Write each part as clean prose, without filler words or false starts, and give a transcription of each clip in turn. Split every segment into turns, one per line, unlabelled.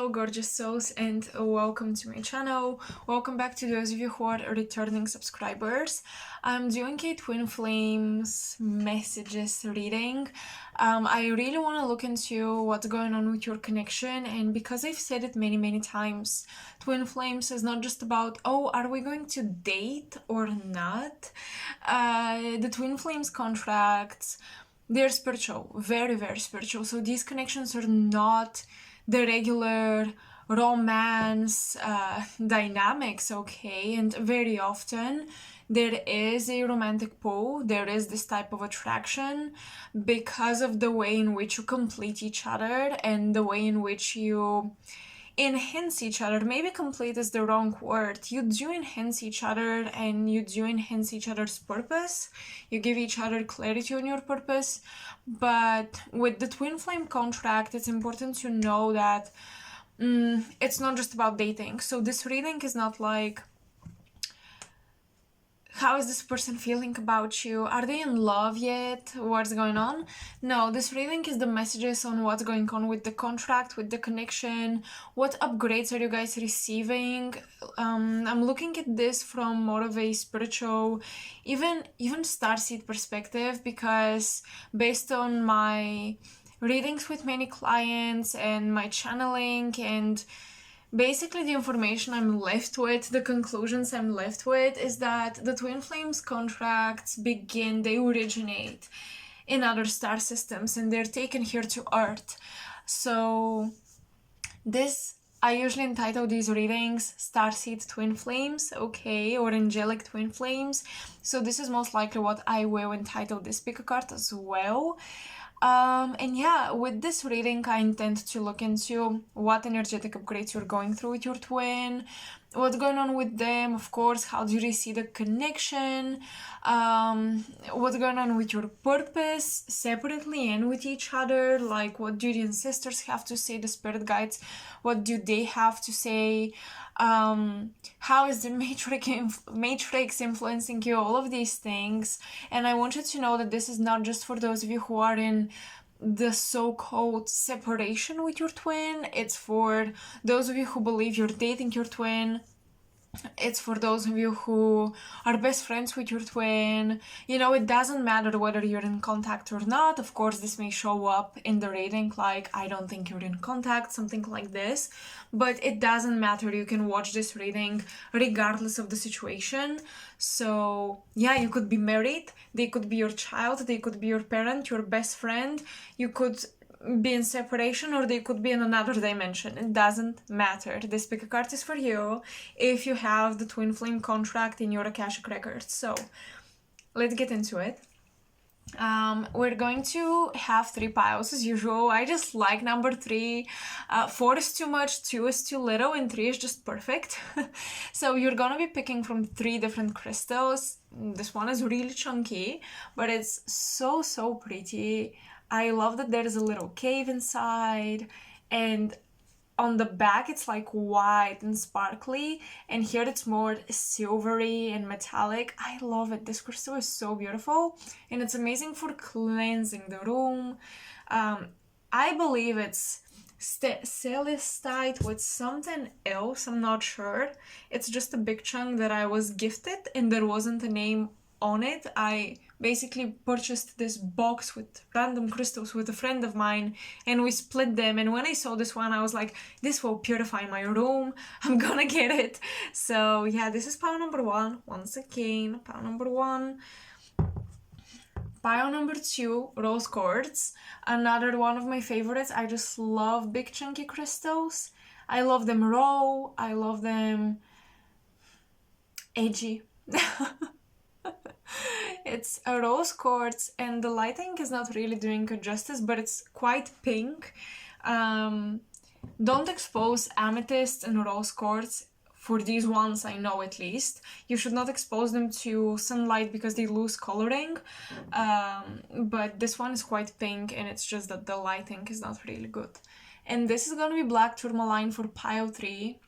Hello gorgeous souls and welcome to my channel. Welcome back to those of you who are returning subscribers. I'm doing a twin flames messages reading. I really want to look into what's going on with your connection, and because I've said it many times, twin flames is not just about, oh, are we going to date or not? The twin flames contracts, they're spiritual, very spiritual. So these connections are not the regular romance dynamics, okay? And very often there is a romantic pull, there is this type of attraction because of the way in which you complete each other and the way in which you enhance each other. Maybe complete is the wrong word. You do enhance each other and you do enhance each other's purpose. You give each other clarity on your purpose. But with the twin flame contract, it's important to know that it's not just about dating. So this reading is not like, how is this person feeling about you? Are they in love yet? What's going on? No, this reading is the messages on what's going on with the contract, with the connection. What upgrades are you guys receiving? I'm looking at this from more of a spiritual, even starseed perspective, because based on my readings with many clients and my channeling and basically the information I'm left with, the conclusions I'm left with, is that the twin flames contracts they originate in other star systems and they're taken here to Earth. So I usually entitle these readings Starseed Twin Flames, okay, or Angelic Twin Flames. So this is most likely what I will entitle this pick a card as well. And yeah, with this reading, I intend to look into what energetic upgrades you're going through with your twin, what's going on with them, of course, how do you see the connection, what's going on with your purpose separately and with each other, like what do the ancestors have to say, the spirit guides, what do they have to say, how is the matrix influencing you, all of these things. And I want you to know that this is not just for those of you who are in the so-called separation with your twin. It's for those of you who believe you're dating your twin. It's for those of you who are best friends with your twin. You know, it doesn't matter whether you're in contact or not. Of course, this may show up in the reading like, I don't think you're in contact, something like this. But it doesn't matter. You can watch this reading regardless of the situation. So yeah, you could be married. They could be your child. They could be your parent, your best friend. You could be in separation, or they could be in another dimension. It doesn't matter. This pick a card is for you if you have the twin flame contract in your Akashic records. So let's get into it. We're going to have 3 piles as usual. I just like number 3. 4 is too much, 2 is too little, and 3 is just perfect. So you're gonna be picking from 3 different crystals. This one is really chunky, but it's so pretty. I love that there's a little cave inside, and on the back it's like white and sparkly, and here it's more silvery and metallic. I love it. This crystal is so beautiful, and it's amazing for cleansing the room. I believe it's celestite with something else, I'm not sure. It's just a big chunk that I was gifted and there wasn't a name on it. I basically purchased this box with random crystals with a friend of mine, and we split them, and when I saw this one I was like, this will purify my room, I'm gonna get it. So yeah, this is pile number 1. Once again, pile number 1. Pile number 2, rose quartz, another one of my favorites. I just love big chunky crystals. I love them raw, I love them edgy. It's a rose quartz, and the lighting is not really doing it justice, but it's quite pink. Don't expose amethyst and rose quartz. For these ones, I know at least. You should not expose them to sunlight because they lose coloring. But this one is quite pink, and it's just that the lighting is not really good. And this is gonna be black tourmaline for pile 3.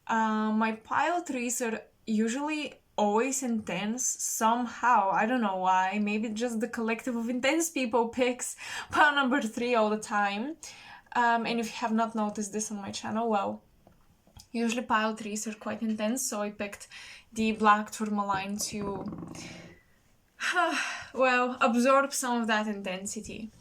My pile 3s are usually always intense somehow. I don't know why. Maybe just the collective of intense people picks pile number 3 all the time. And if you have not noticed this on my channel, well, usually pile 3s are quite intense, so I picked the black tourmaline to, well, absorb some of that intensity.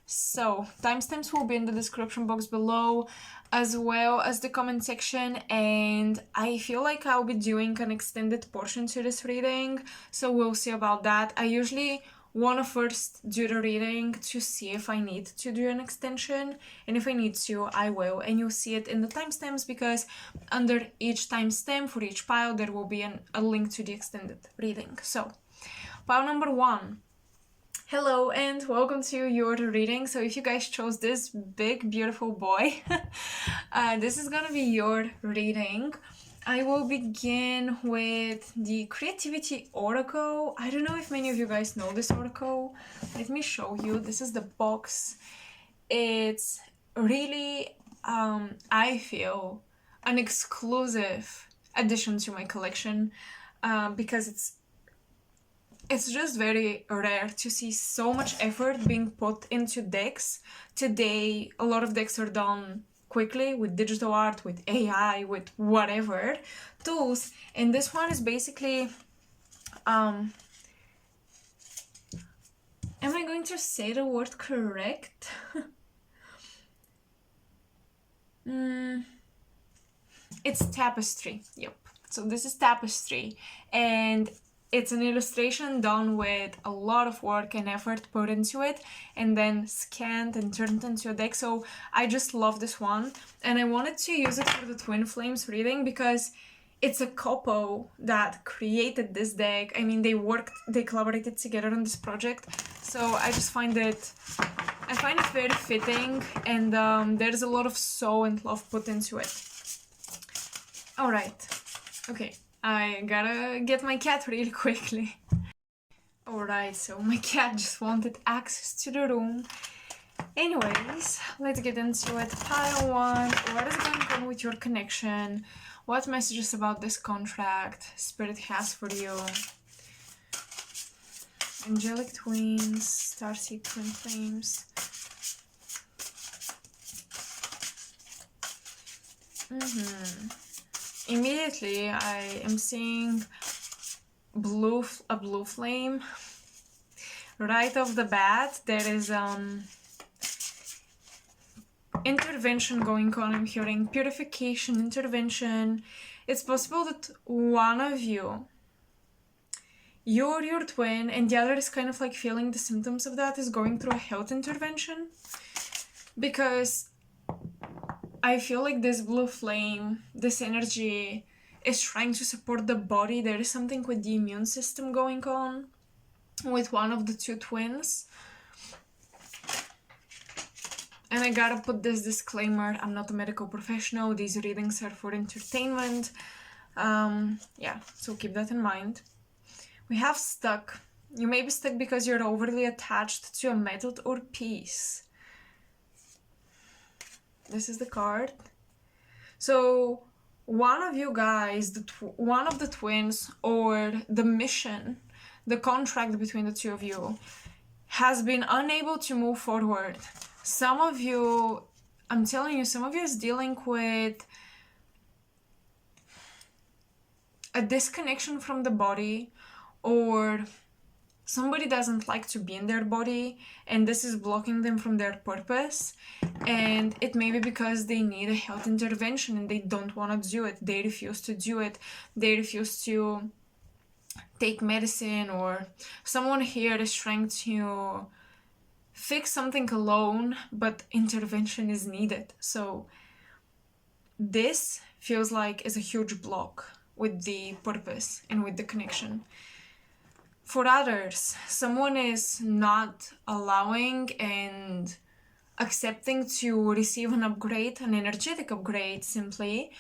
So, timestamps will be in the description box below, as well as the comment section, and I feel like I'll be doing an extended portion to this reading, so we'll see about that. I usually want to first do the reading to see if I need to do an extension, and if I need to, I will, and you'll see it in the timestamps, because under each timestamp for each pile there will be a link to the extended reading. So, pile number 1. Hello and welcome to your reading. So if you guys chose this big beautiful boy, this is gonna be your reading. I will begin with the Creativity Oracle. I don't know if many of you guys know this oracle. Let me show you. This is the box. It's really, I feel, an exclusive addition to my collection, because it's just very rare to see so much effort being put into decks. Today, a lot of decks are done quickly with digital art, with AI, with whatever tools, and this one is basically, am I going to say the word correct? It's tapestry. Yep. So this is tapestry, and it's an illustration done with a lot of work and effort put into it, and then scanned and turned into a deck. So I just love this one, and I wanted to use it for the Twin Flames reading because it's a couple that created this deck. I mean, they collaborated together on this project, so I find it very fitting, and there's a lot of soul and love put into it. All right, okay. I gotta get my cat really quickly. Alright, so my cat just wanted access to the room. Anyways, let's get into it. Pile 1, what is going on with your connection? What messages about this contract Spirit has for you? Angelic Twins, Starseed Twin Flames. Immediately, I am seeing a blue flame. Right off the bat, there is intervention going on. I'm hearing purification, intervention. It's possible that one of you, or your twin, and the other is kind of like feeling the symptoms of that, is going through a health intervention. Because I feel like this blue flame, this energy, is trying to support the body. There is something with the immune system going on with one of the two twins. And I gotta put this disclaimer, I'm not a medical professional, these readings are for entertainment. Yeah, so keep that in mind. We have stuck. You may be stuck because you're overly attached to a method or piece. This is the card. So one of you guys, one of the twins, or the mission, the contract between the two of you, has been unable to move forward. Some of you, I'm telling you, some of you is dealing with a disconnection from the body, or somebody doesn't like to be in their body, and this is blocking them from their purpose. And it may be because they need a health intervention and they don't want to do it. They refuse to do it. They refuse to take medicine, or someone here is trying to fix something alone, but intervention is needed. So this feels like is a huge block with the purpose and with the connection. For others, someone is not allowing and accepting to receive an upgrade, an energetic upgrade simply,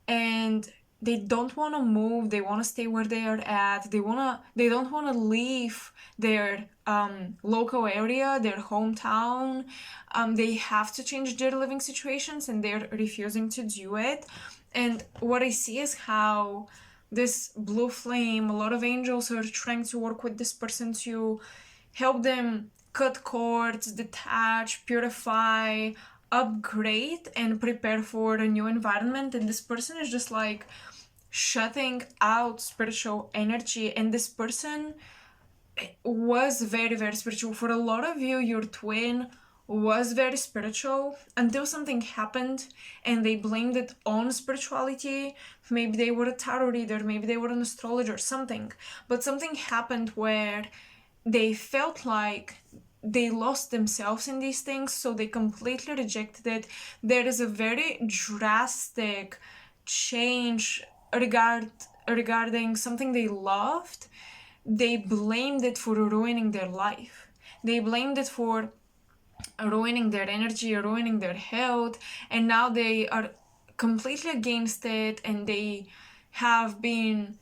and they don't want to move. They want to stay where they are at. They don't want to leave their local area, their hometown. They have to change their living situations, and they're refusing to do it. And what I see is how this blue flame, a lot of angels are trying to work with this person to help them cut cords, detach, purify, upgrade and prepare for a new environment, and this person is just like shutting out spiritual energy. And this person was very, very spiritual. For a lot of you, your twin was very spiritual until something happened and they blamed it on spirituality. Maybe they were a tarot reader, maybe they were an astrologer or something, but something happened where they felt like they lost themselves in these things, so they completely rejected it. There is a very drastic change regarding something they loved. They blamed it for ruining their life. They blamed it for ruining their energy, ruining their health, and now they are completely against it, and they've been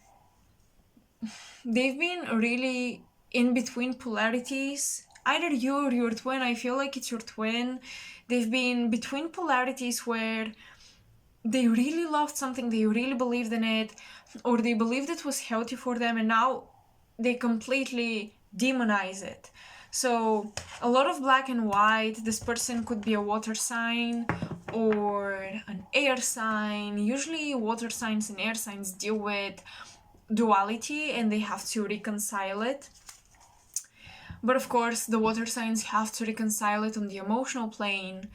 really in between polarities. Either you or your twin, I feel like it's your twin, they've been between polarities where they really loved something, they really believed in it, or they believed it was healthy for them, and now they completely demonize it. So a lot of black and white. This person could be a water sign or an air sign. Usually water signs and air signs deal with duality and they have to reconcile it. But of course, the water signs have to reconcile it on the emotional plane.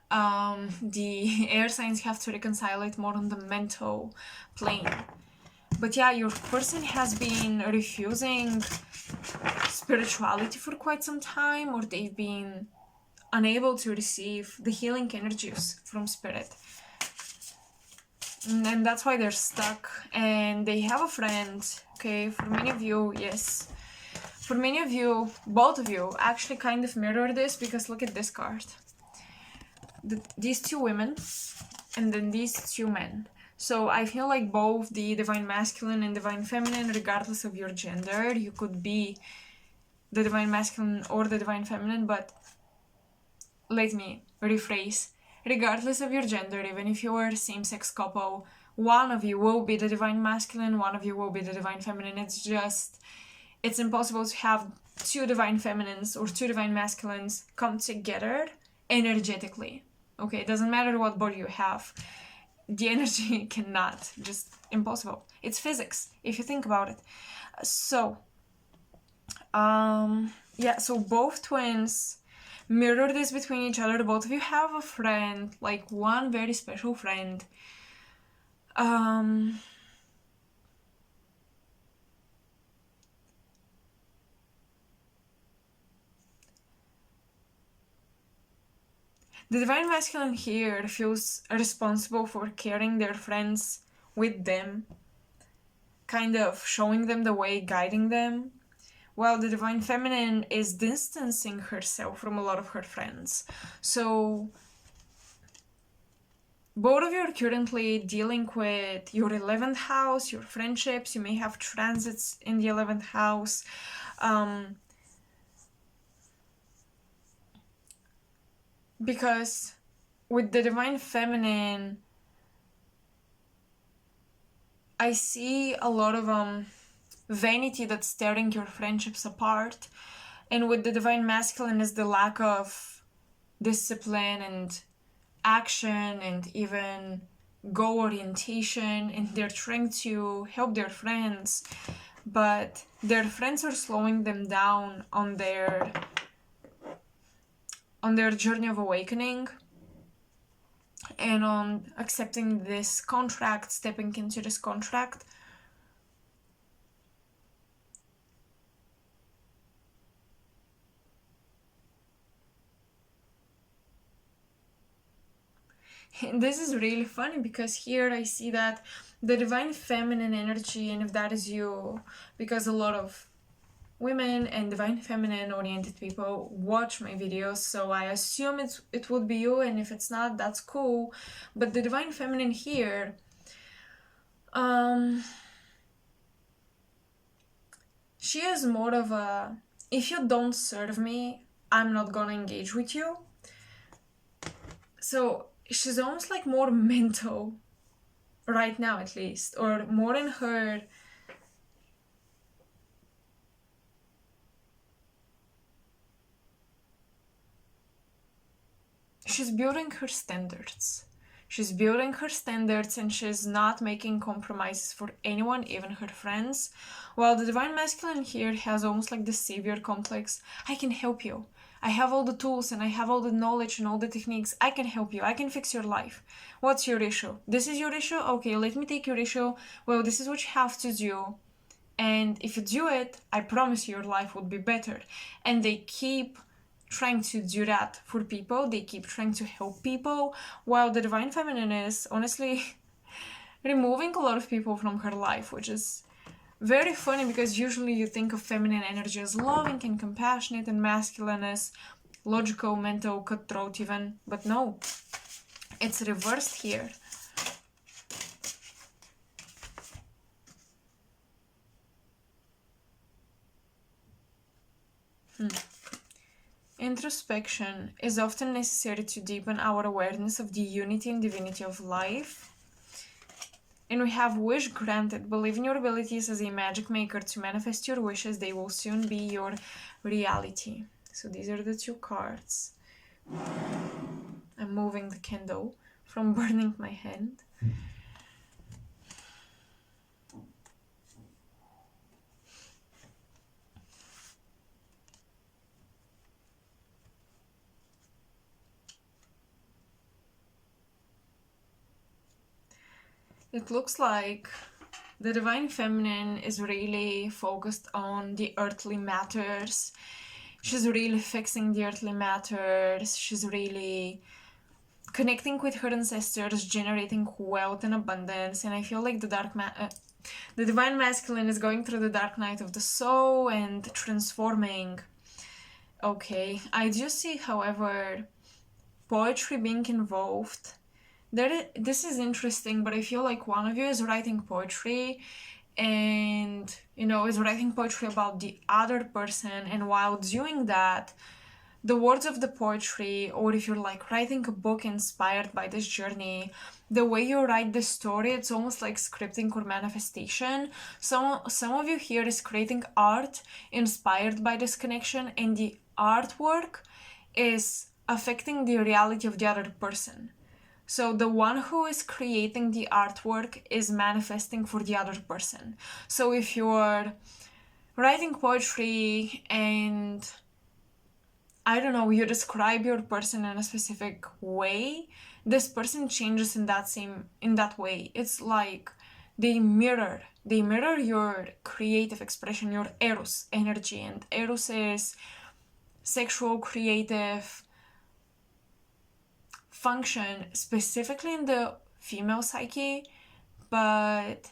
The air signs have to reconcile it more on the mental plane. But yeah, your person has been refusing spirituality for quite some time, or they've been unable to receive the healing energies from spirit. And that's why they're stuck. And they have a friend, okay? For many of you, yes. For many of you, both of you actually kind of mirror this, because look at this card. These two women and then these two men. So I feel like both the divine masculine and divine feminine, regardless of your gender, you could be the divine masculine or the divine feminine, but let me rephrase. Regardless of your gender, even if you are a same-sex couple, one of you will be the divine masculine, one of you will be the divine feminine. It's impossible to have two divine feminines or two divine masculines come together energetically. Okay, it doesn't matter what body you have. The energy cannot, just impossible. It's physics, if you think about it. So, so both twins mirror this between each other. Both of you have a friend, like one very special friend. The divine masculine here feels responsible for carrying their friends with them, kind of showing them the way, guiding them, while the divine feminine is distancing herself from a lot of her friends. So both of you are currently dealing with your 11th house, your friendships. You may have transits in the 11th house. Because with the divine feminine, I see a lot of vanity that's tearing your friendships apart. And with the divine masculine is the lack of discipline and action and even goal orientation, and they're trying to help their friends, but their friends are slowing them down on their journey of awakening and on accepting this contract, stepping into this contract. And this is really funny because here I see that the divine feminine energy, and if that is you, because a lot of women and divine feminine oriented people watch my videos, so I assume it would be you, and if it's not, that's cool. But the divine feminine here, she is more of a, if you don't serve me, I'm not gonna engage with you. So she's almost like more mental right now, at least, or more in her she's building her standards. She's building her standards and she's not making compromises for anyone, even her friends. While the Divine Masculine here has almost like the savior complex. I can help you. I have all the tools and I have all the knowledge and all the techniques. I can help you. I can fix your life. What's your issue? This is your issue? Okay, let me take your issue. Well, this is what you have to do. And if you do it, I promise you your life would be better. And they keep trying to do that for people. They keep trying to help people, while the Divine Feminine is honestly removing a lot of people from her life, which is very funny because usually you think of feminine energy as loving and compassionate and masculine as logical, mental, cutthroat even, but no, it's reversed here. Introspection is often necessary to deepen our awareness of the unity and divinity of life. And we have wish granted. Believe in your abilities as a magic maker to manifest your wishes. They will soon be your reality. So these are the two cards. I'm moving the candle from burning my hand. It looks like the Divine Feminine is really focused on the earthly matters. She's really fixing the earthly matters. She's really connecting with her ancestors, generating wealth and abundance. And I feel like the Divine Masculine is going through the dark night of the soul and transforming. Okay, I do see, however, poetry being involved. This is interesting, but I feel like one of you is writing poetry and, is writing poetry about the other person. And while doing that, the words of the poetry, or if you're like writing a book inspired by this journey, the way you write the story, it's almost like scripting or manifestation. Some of you here is creating art inspired by this connection, and the artwork is affecting the reality of the other person. So the one who is creating the artwork is manifesting for the other person. So if you're writing poetry and, I don't know, you describe your person in a specific way, this person changes in that way. It's like they mirror your creative expression, your Eros energy. And Eros is sexual, creative function specifically in the female psyche, but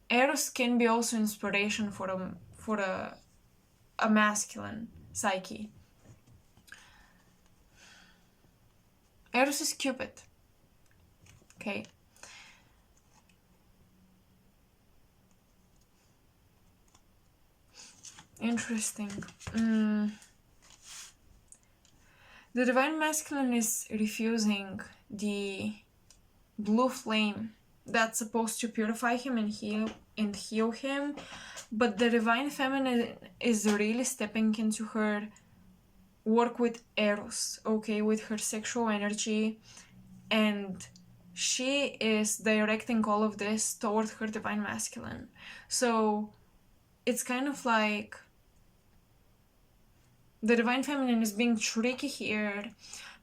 Eros can be also inspiration for a masculine psyche. Eros is Cupid. Okay. Interesting. The Divine Masculine is refusing the blue flame that's supposed to purify him and heal him, but the Divine Feminine is really stepping into her work with Eros, okay, with her sexual energy, and she is directing all of this toward her Divine Masculine. So it's kind of like the Divine Feminine is being tricky here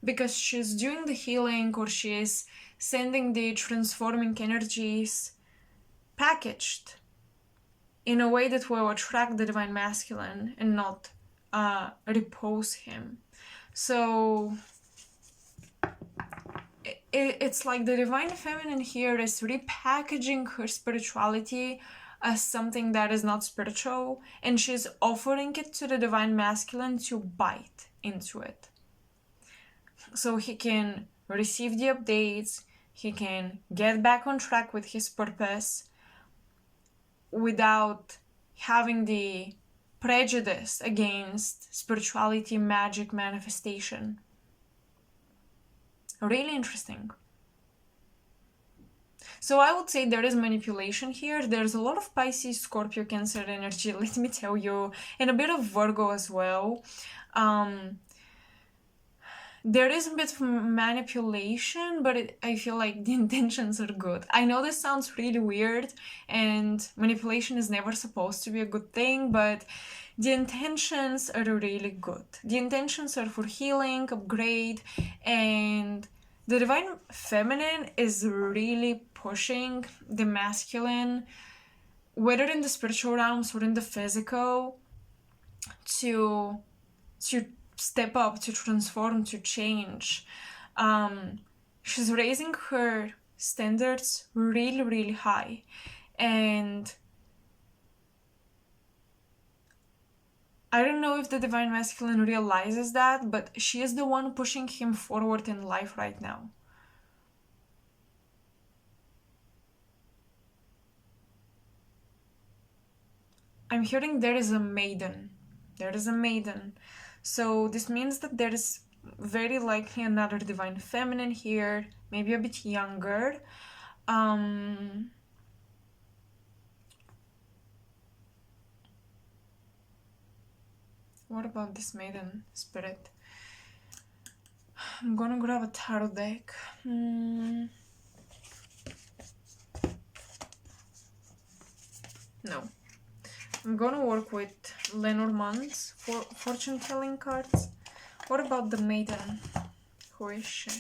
because she's doing the healing, or she's sending the transforming energies packaged in a way that will attract the Divine Masculine and not repose him. So it's like the Divine Feminine here is repackaging her spirituality as something that is not spiritual, and she's offering it to the Divine Masculine to bite into it. So he can receive the updates, he can get back on track with his purpose without having the prejudice against spirituality, magic, manifestation. Really interesting. So I would say there is manipulation here. There's a lot of Pisces, Scorpio, Cancer energy, let me tell you, and a bit of Virgo as well. There is a bit of manipulation, but I feel like the intentions are good. I know this sounds really weird, and manipulation is never supposed to be a good thing, but the intentions are really good. The intentions are for healing, upgrade, and the Divine Feminine is really pushing the masculine, whether in the spiritual realms or in the physical, to step up, to transform, to change. She's raising her standards really, really high. And I don't know if the Divine Masculine realizes that, but she is the one pushing him forward in life right now. I'm hearing there is a maiden. There is a maiden. So this means that there is very likely another Divine Feminine here, maybe a bit younger. What about this maiden spirit? I'm gonna grab a tarot deck. No. I'm gonna work with 𝗦𝗧𝗔𝗥𝗦𝗘𝗘𝗏 for fortune telling cards. What about the maiden? Who is she?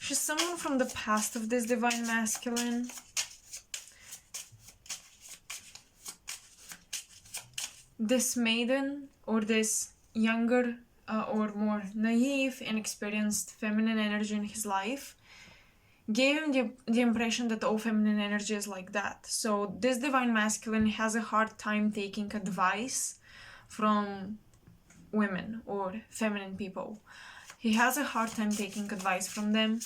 She's someone from the past of this Divine Masculine. This maiden, or this younger or more naive, inexperienced feminine energy in his life, gave him the impression that all feminine energy is like that. So this Divine Masculine has a hard time taking advice from women or feminine people. He has a hard time taking advice from them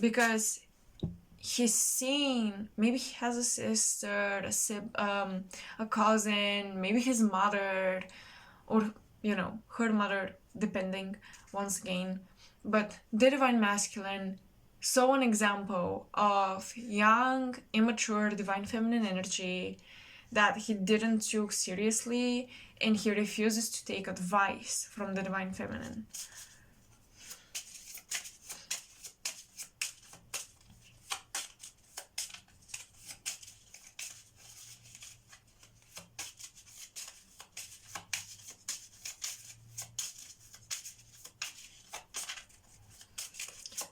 because he's seen, maybe he has a sister, a cousin, maybe his mother, or, you know, her mother, depending, once again. But the Divine Masculine saw an example of young, immature, Divine Feminine energy that he didn't take seriously, and he refuses to take advice from the Divine Feminine.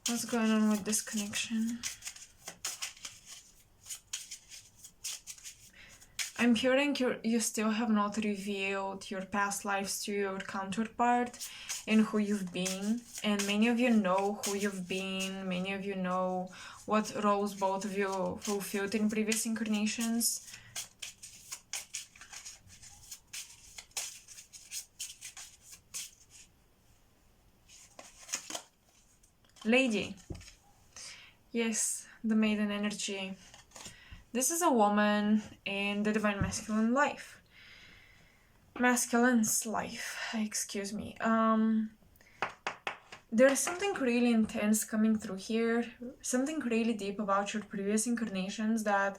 What's going on with this connection? I'm hearing you still have not revealed your past lives to your counterpart and who you've been. And many of you know who you've been. Many of you know what roles both of you fulfilled in previous incarnations. Lady. Yes, the maiden energy. This is a woman in the Divine Masculine life. Masculine's life, excuse me. There is something really intense coming through here. Something really deep about your previous incarnations that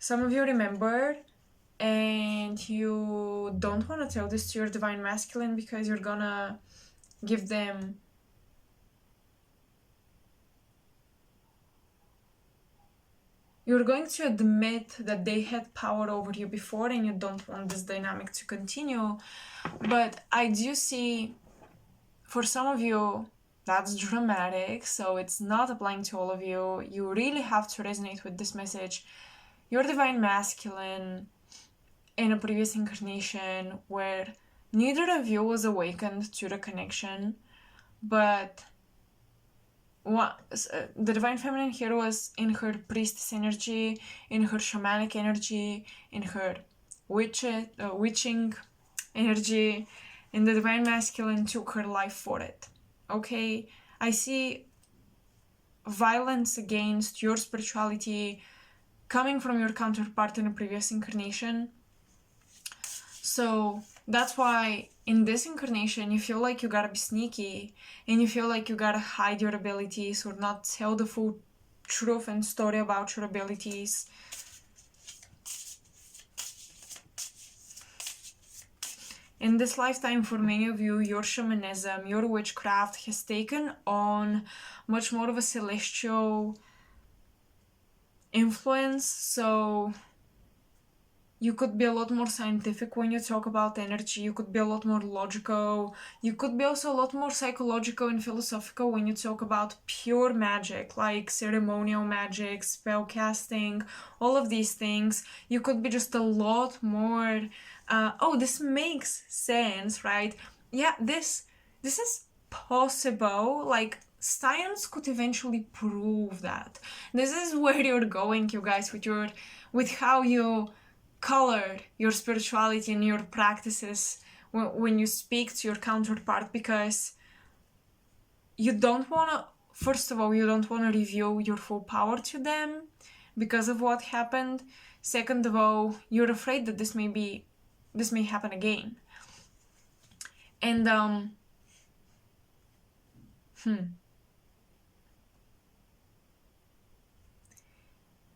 some of you remember, and you don't want to tell this to your Divine Masculine because you're gonna give them you're going to admit that they had power over you before and you don't want this dynamic to continue. But I do see, for some of you, that's dramatic, so it's not applying to all of you. You really have to resonate with this message. Your Divine Masculine in a previous incarnation where neither of you was awakened to the connection, but the Divine Feminine here was in her priestess energy, in her shamanic energy, in her witching energy, and the Divine Masculine took her life for it. Okay, I see violence against your spirituality coming from your counterpart in a previous incarnation. So that's why in this incarnation you feel like you gotta be sneaky and you feel like you gotta hide your abilities or not tell the full truth and story about your abilities. In this lifetime, for many of you, your shamanism, your witchcraft has taken on much more of a celestial influence. So you could be a lot more scientific when you talk about energy. You could be a lot more logical. You could be also a lot more psychological and philosophical when you talk about pure magic, like ceremonial magic, spell casting, all of these things. You could be just a lot more, oh, this makes sense, right? Yeah, this is possible. Like, science could eventually prove that. This is where you're going, you guys, with how you color your spirituality and your practices when you speak to your counterpart, because you don't want to, first of all, you don't want to reveal your full power to them because of what happened. Second of all, you're afraid that this may happen again. And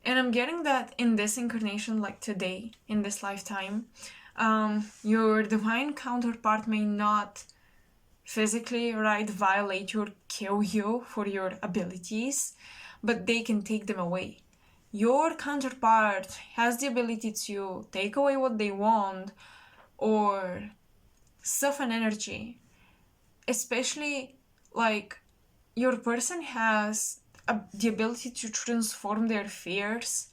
And I'm getting that in this incarnation, like today, in this lifetime, your divine counterpart may not physically, right, violate your 𝐩𝐤𝐜𝐤 for your abilities, but they can take them away. Your counterpart has the ability to take away what they want or soften energy, especially like your person has the ability to transform their fears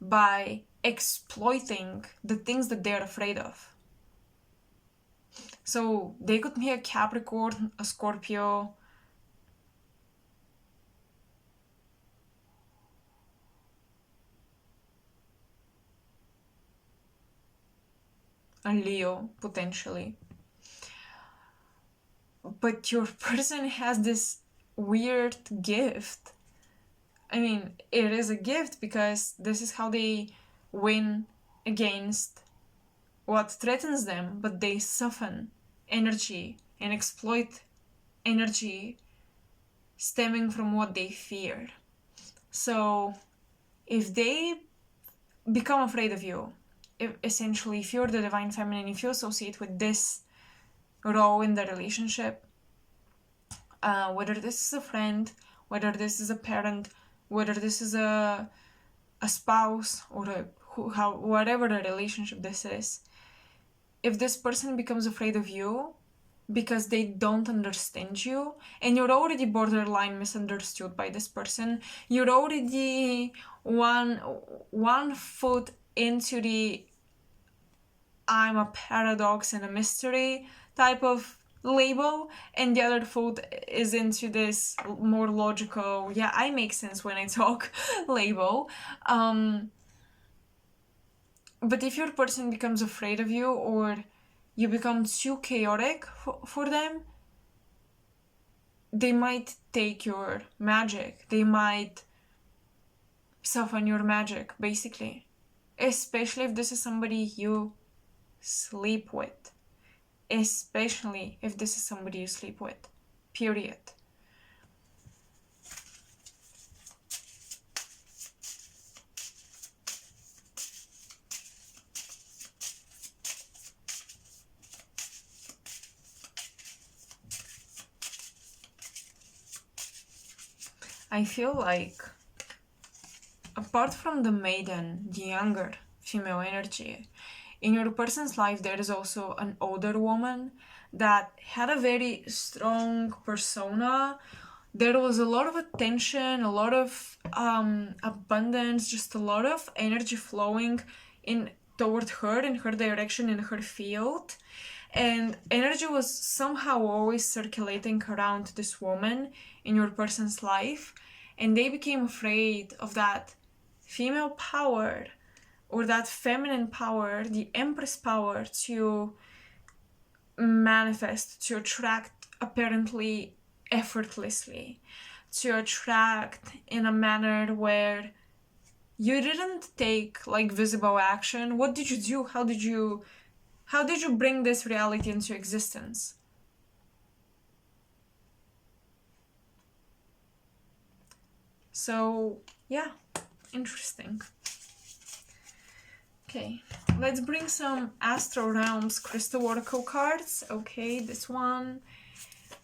by exploiting the things that they're afraid of. So they could be a Capricorn, a Scorpio, a Leo, potentially. But your person has this weird gift. I mean, it is a gift because this is how they win against what threatens them, but they soften energy and exploit energy stemming from what they fear. So if they become afraid of you, if you're the divine feminine, if you associate with this role in the relationship, whether this is a friend, whether this is a parent, whether this is a spouse, or whatever the relationship this is, if this person becomes afraid of you because they don't understand you, and you're already borderline misunderstood by this person, you're already one foot into the I'm a paradox and a mystery type of label, and the other foot is into this more logical, yeah, I make sense when I talk label. But if your person becomes afraid of you, or you become too chaotic for them, they might take your magic. They might soften your magic, basically. Especially if this is somebody you sleep with. Especially if this is somebody you sleep with. Period. I feel like, apart from the maiden, the younger female energy, in your person's life there is also an older woman that had a very strong persona. There was a lot of attention, a lot of abundance, just a lot of energy flowing toward her, in her direction, in her field. And energy was somehow always circulating around this woman in your person's life. And they became afraid of that female power, or that feminine power, the Empress power, to manifest, to attract apparently effortlessly, to attract in a manner where you didn't take like visible action. What did you do? How did you bring this reality into existence? So yeah, interesting. Okay, let's bring some Astral Realms Crystal Oracle cards. Okay, this one.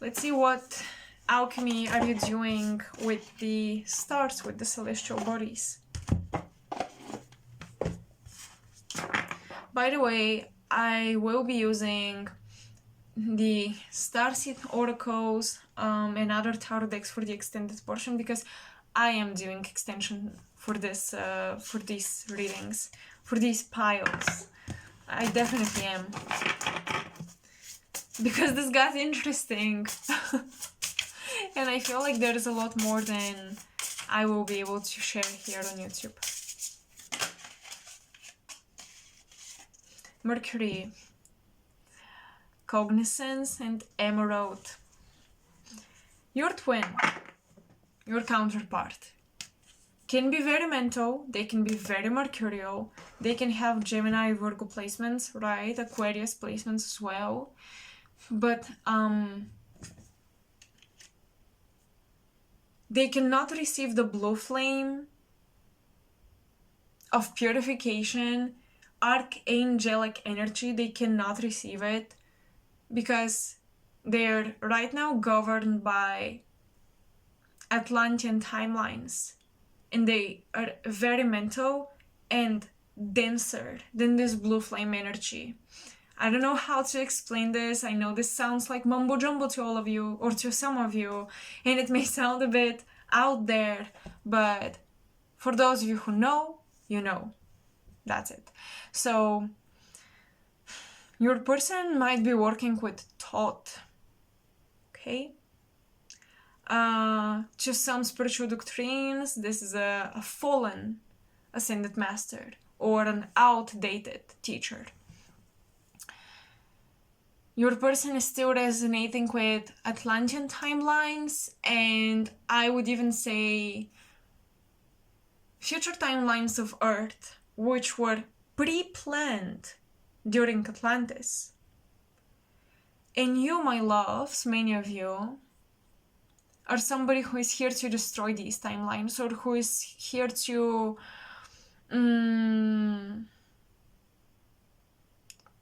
Let's see what alchemy are you doing with the stars, with the celestial bodies. By the way, I will be using the Starseed oracles and other tarot decks for the extended portion because I am doing extension for this for these readings, for these piles. I definitely am, because this got interesting and I feel like there is a lot more than I will be able to share here on YouTube. Mercury, cognizance, and emerald. Your twin, your counterpart, can be very mental, they can be very mercurial, they can have Gemini, Virgo placements, right? Aquarius placements as well. But they cannot receive the blue flame of purification, archangelic energy. They cannot receive it because they're right now governed by Atlantean timelines, and they are very mental and denser than this blue flame energy. I don't know how to explain this. I know this sounds like mumbo jumbo to all of you, or to some of you, and it may sound a bit out there, but for those of you who know, you know. That's it. So your person might be working with thought, okay? To some spiritual doctrines, this is a fallen ascended master or an outdated teacher. Your person is still resonating with Atlantean timelines, and I would even say future timelines of Earth, which were pre-planned during Atlantis. And you, my loves, many of you, are somebody who is here to destroy these timelines, or who is here to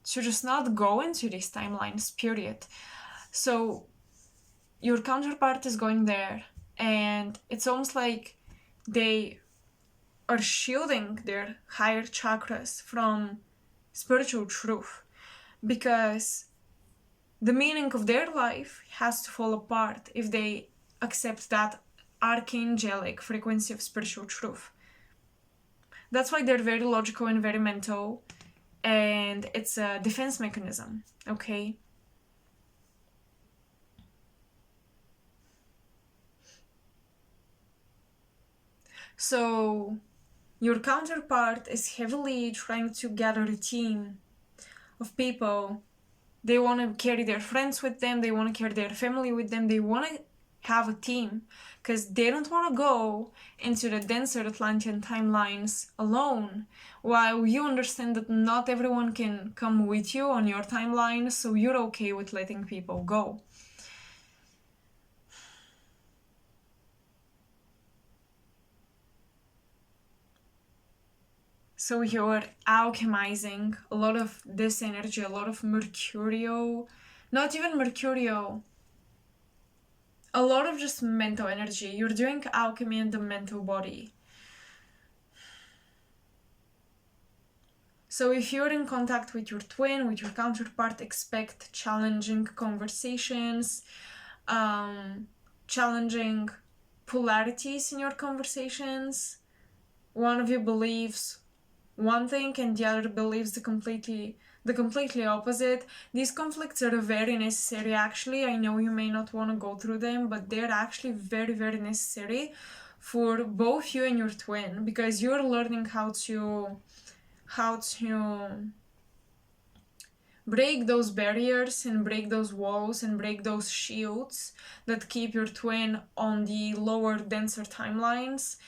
just not go into these timelines, period. So your counterpart is going there, and it's almost like they are shielding their higher chakras from spiritual truth, because the meaning of their life has to fall apart if they accept that archangelic frequency of spiritual truth. That's why they're very logical and very mental, and it's a defense mechanism, okay? So your counterpart is heavily trying to gather a team of people. They want to carry their friends with them, they want to carry their family with them, they want to have a team, because they don't want to go into the denser Atlantean timelines alone, while you understand that not everyone can come with you on your timeline, so you're okay with letting people go. So you're alchemizing a lot of this energy, a lot of mercurial, not even mercurial, a lot of just mental energy. You're doing alchemy in the mental body. So if you're in contact with your twin, with your counterpart, expect challenging conversations, challenging polarities in your conversations. One of you believes one thing and the other believes the completely opposite. These conflicts are very necessary, actually. I know you may not want to go through them, but they're actually very, very necessary for both you and your twin, because you're learning how to break those barriers and break those walls and break those shields that keep your twin on the lower, denser timelines.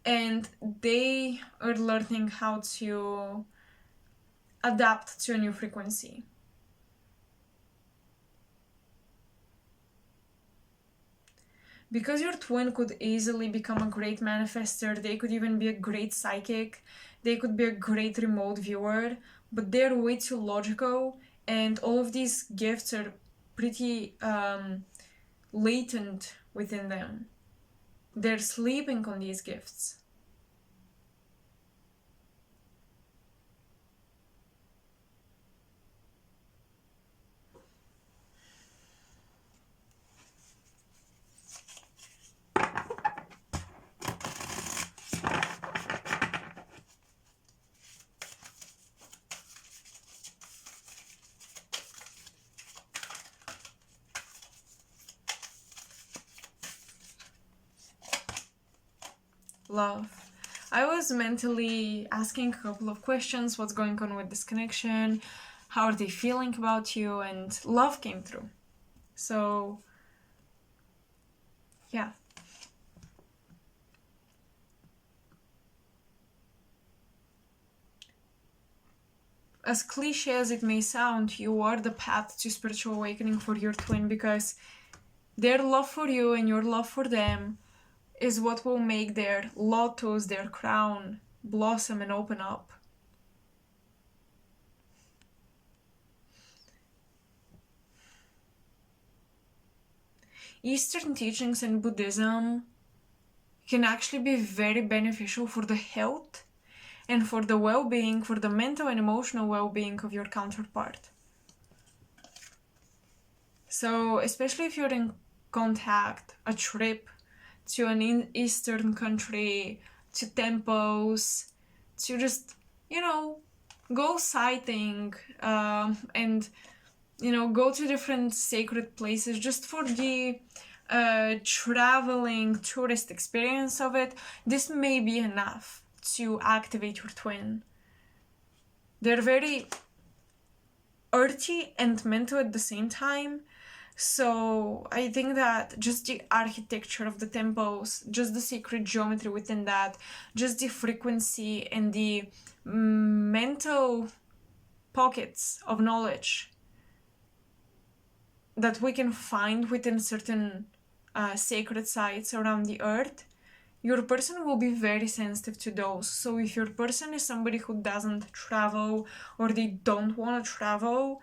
And they are learning how to adapt to a new frequency. Because your twin could easily become a great manifester, they could even be a great psychic, They could be a great remote viewer, but they're way too logical, and all of these gifts are pretty latent within them. They're sleeping on these gifts. Love. I was mentally asking a couple of questions. What's going on with this connection? How are they feeling about you? And love came through. So, yeah. As cliche as it may sound, you are the path to spiritual awakening for your twin, because their love for you and your love for them is what will make their lotus, their crown, blossom and open up. Eastern teachings and Buddhism can actually be very beneficial for the health and for the well-being, for the mental and emotional well-being of your counterpart. So, especially if you're in contact, a trip to an Eastern country, to temples, to just, go sighting, and, go to different sacred places just for the traveling tourist experience of it. This may be enough to activate your twin. They're very earthy and mental at the same time. So I think that just the architecture of the temples, just the sacred geometry within that, just the frequency and the mental pockets of knowledge that we can find within certain sacred sites around the earth, your person will be very sensitive to those. So if your person is somebody who doesn't travel or they don't want to travel,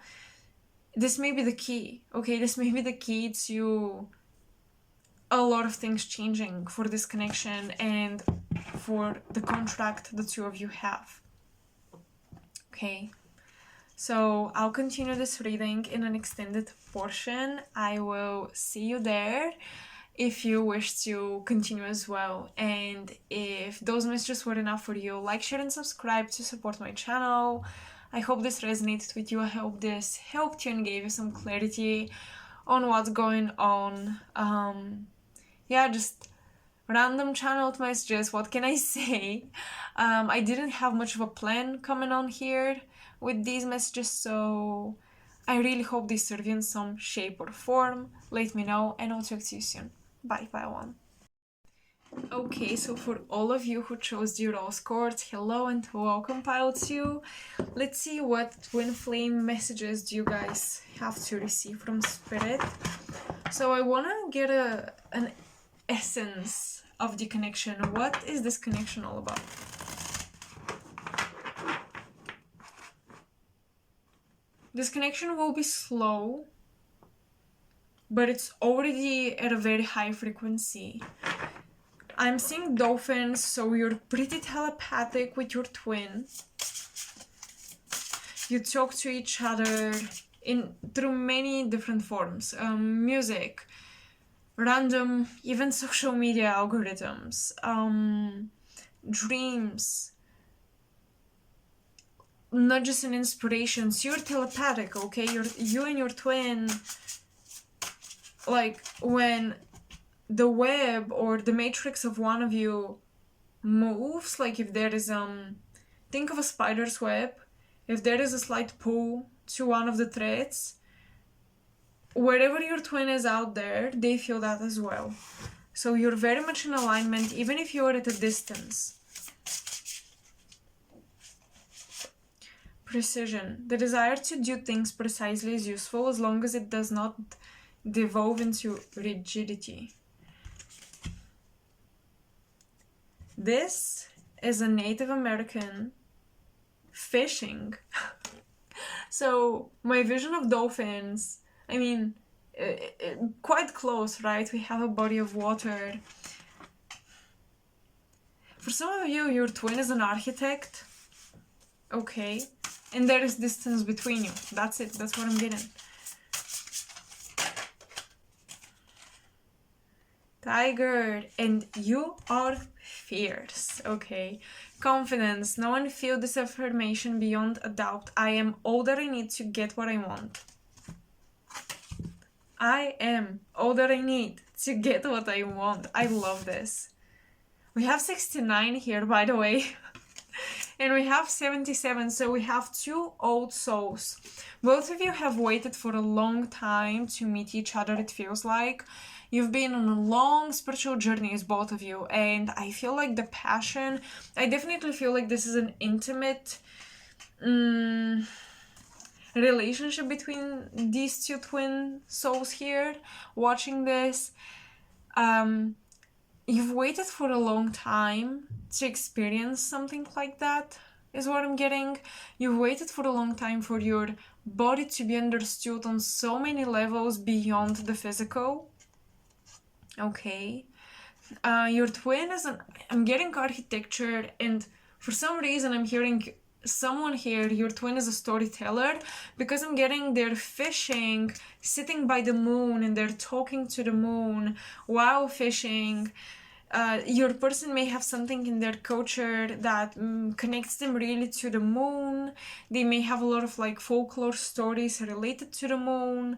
this may be the key, okay? This may be the key to a lot of things changing for this connection and for the contract the two of you have, okay? So I'll continue this reading in an extended portion. I will see you there if you wish to continue as well. And if those messages were enough for you, like, share, and subscribe to support my channel. I hope this resonated with you. I hope this helped you and gave you some clarity on what's going on. Just random channeled messages. What can I say? I didn't have much of a plan coming on here with these messages, so I really hope they serve you in some shape or form. Let me know, and I'll talk to you soon. Bye, one. Okay, so for all of you who chose the rose cards, hello and welcome, pile 2. Let's see what twin flame messages do you guys have to receive from spirit. So I want to get an essence of the connection. What is this connection all about? This connection will be slow, but it's already at a very high frequency. I'm seeing dolphins, so you're pretty telepathic with your twin. You talk to each other through many different forms. Music, random, even social media algorithms, dreams, nudges and inspirations. You're telepathic, okay? You and your twin, like when the web or the matrix of one of you moves, like if there is think of a spider's web, if there is a slight pull to one of the threads, wherever your twin is out there, they feel that as well. So you're very much in alignment, even if you're at a distance. Precision. The desire to do things precisely is useful as long as it does not devolve into rigidity. This is a Native American fishing. So my vision of dolphins, I mean, quite close, right? We have a body of water. For some of you, your twin is an architect. Okay. And there is distance between you. That's it. That's what I'm getting. Tiger. And you are fierce. Okay. Confidence. No one feel this affirmation beyond a doubt. I am all that I need to get what I want. I am all that I need to get what I want. I love this. We have 69 here, by the way. And we have 77, so we have two old souls. Both of you have waited for a long time to meet each other, it feels like. You've been on a long spiritual journey as both of you, and I feel like the passion, I definitely feel like this is an intimate relationship between these two twin souls here. Watching this, you've waited for a long time to experience something like that, is what I'm getting. You've waited for a long time for your body to be understood on so many levels beyond the physical. Okay. Your twin is I'm getting architecture, and for some reason I'm hearing someone here, your twin is a storyteller, because I'm getting they're fishing, sitting by the moon, and they're talking to the moon while fishing. Your person may have something in their culture that connects them really to the moon. They may have a lot of like folklore stories related to the moon.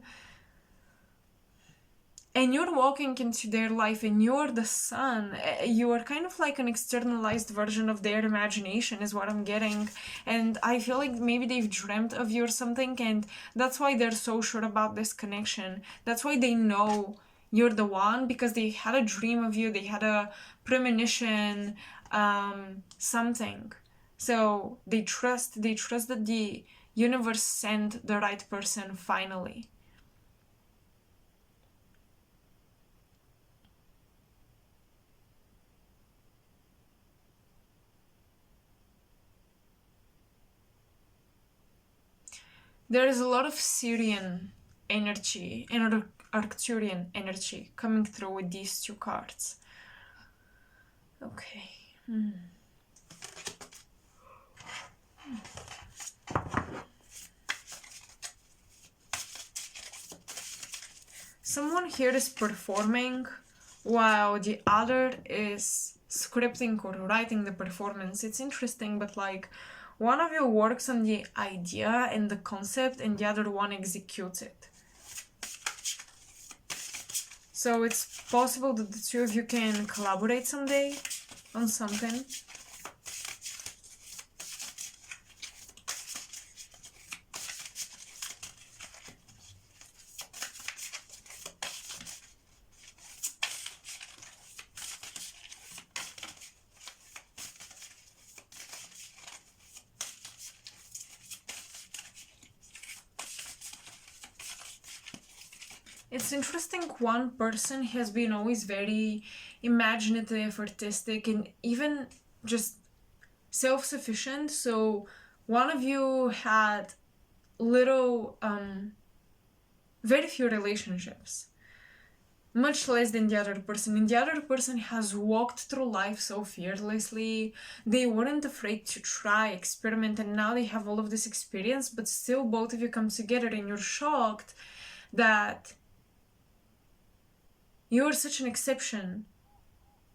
And you're walking into their life and you're the sun. You are kind of like an externalized version of their imagination is what I'm getting. And I feel like maybe they've dreamt of you or something, and that's why they're so sure about this connection. That's why they know you're the one, because they had a dream of you, they had a premonition, something. So they trust that the universe sent the right person finally. There is a lot of Syrian energy and Arcturian energy coming through with these two cards. Okay. Someone here is performing while the other is scripting or writing the performance. It's interesting, but like one of you works on the idea and the concept and the other one executes it. So it's possible that the two of you can collaborate someday on something. It's interesting, one person has been always very imaginative, artistic, and even just self-sufficient. So one of you had very few relationships, much less than the other person. And the other person has walked through life so fearlessly. They weren't afraid to try, experiment, and now they have all of this experience, but still both of you come together and you're shocked that you're such an exception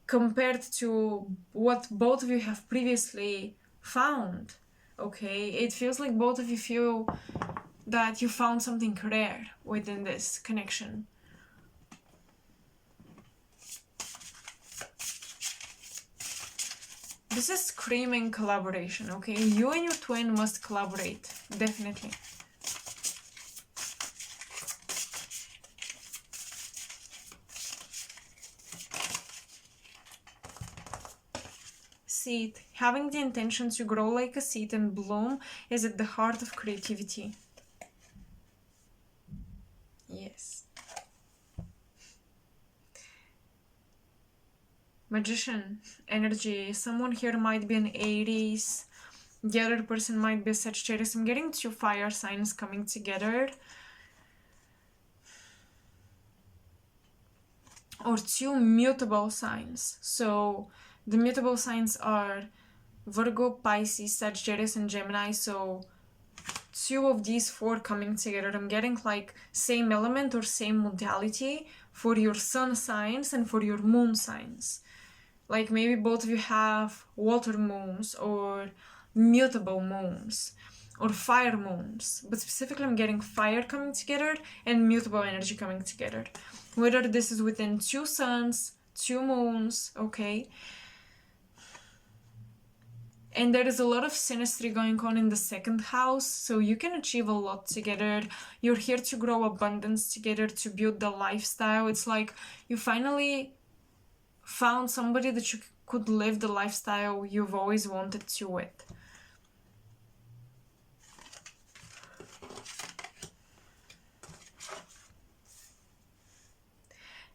compared to what both of you have previously found. Okay, it feels like both of you feel that you found something rare within this connection. This is screaming collaboration, okay? You and your twin must collaborate, definitely. Seed. Having the intention to grow like a seed and bloom is at the heart of creativity. Yes. Magician energy. Someone here might be an Aries. The other person might be a Sagittarius. I'm getting 2 fire signs coming together. Or 2 mutable signs. So the mutable signs are Virgo, Pisces, Sagittarius, and Gemini. So 2 of these 4 coming together. I'm getting like same element or same modality for your sun signs and for your moon signs. Like maybe both of you have water moons or mutable moons or fire moons. But specifically I'm getting fire coming together and mutable energy coming together. Whether this is within 2 suns, 2 moons, okay? And there is a lot of synastry going on in the 2nd house, so you can achieve a lot together. You're here to grow abundance together, to build the lifestyle. It's like you finally found somebody that you could live the lifestyle you've always wanted to with.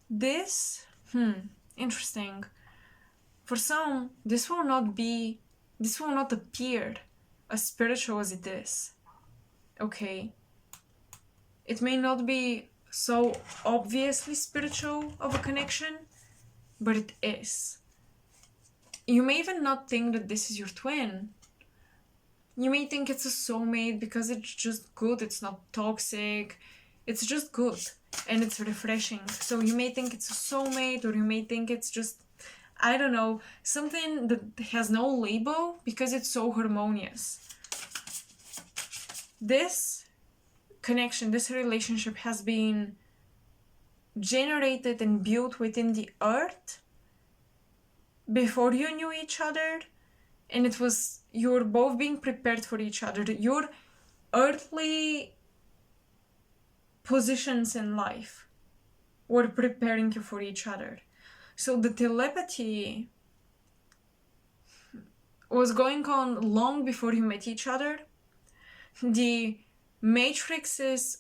This, interesting. For some, this will not appear as spiritual as it is. Okay? It may not be so obviously spiritual of a connection, but it is. You may even not think that this is your twin. You may think it's a soulmate because it's just good, it's not toxic, it's just good and it's refreshing. So you may think it's a soulmate, or you may think it's just, I don't know, something that has no label because it's so harmonious. This connection, this relationship has been generated and built within the earth before you knew each other, and it was, you were both being prepared for each other. Your earthly positions in life were preparing you for each other. So the telepathy was going on long before you met each other. The matrices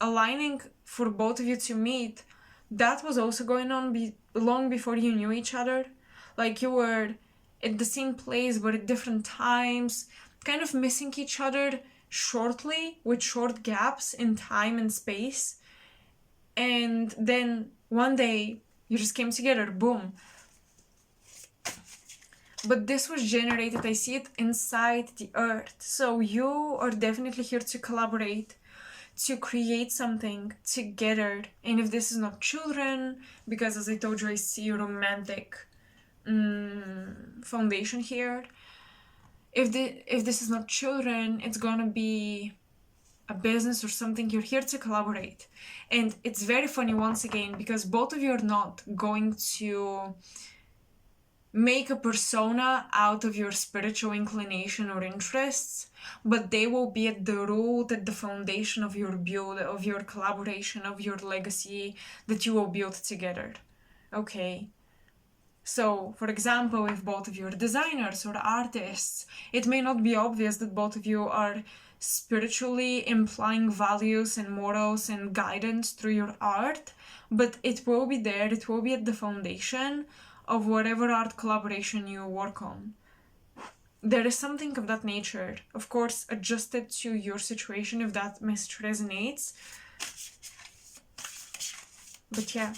aligning for both of you to meet, that was also going on long before you knew each other. Like you were at the same place but at different times, kind of missing each other shortly, with short gaps in time and space. And then one day you just came together, boom. But this was generated, I see it inside the earth. So you are definitely here to collaborate, to create something together. And if this is not children, because as I told you, I see romantic foundation here. If this is not children, it's gonna be a business or something. You're here to collaborate. And it's very funny once again, because both of you are not going to make a persona out of your spiritual inclination or interests, but they will be at the root, at the foundation of your build, of your collaboration, of your legacy that you will build together. Okay? So, for example, if both of you are designers or artists, it may not be obvious that both of you are spiritually implying values and morals and guidance through your art, but it will be there, it will be at the foundation of whatever art collaboration you work on. There is something of that nature, of course, adjusted to your situation if that message resonates. But yeah.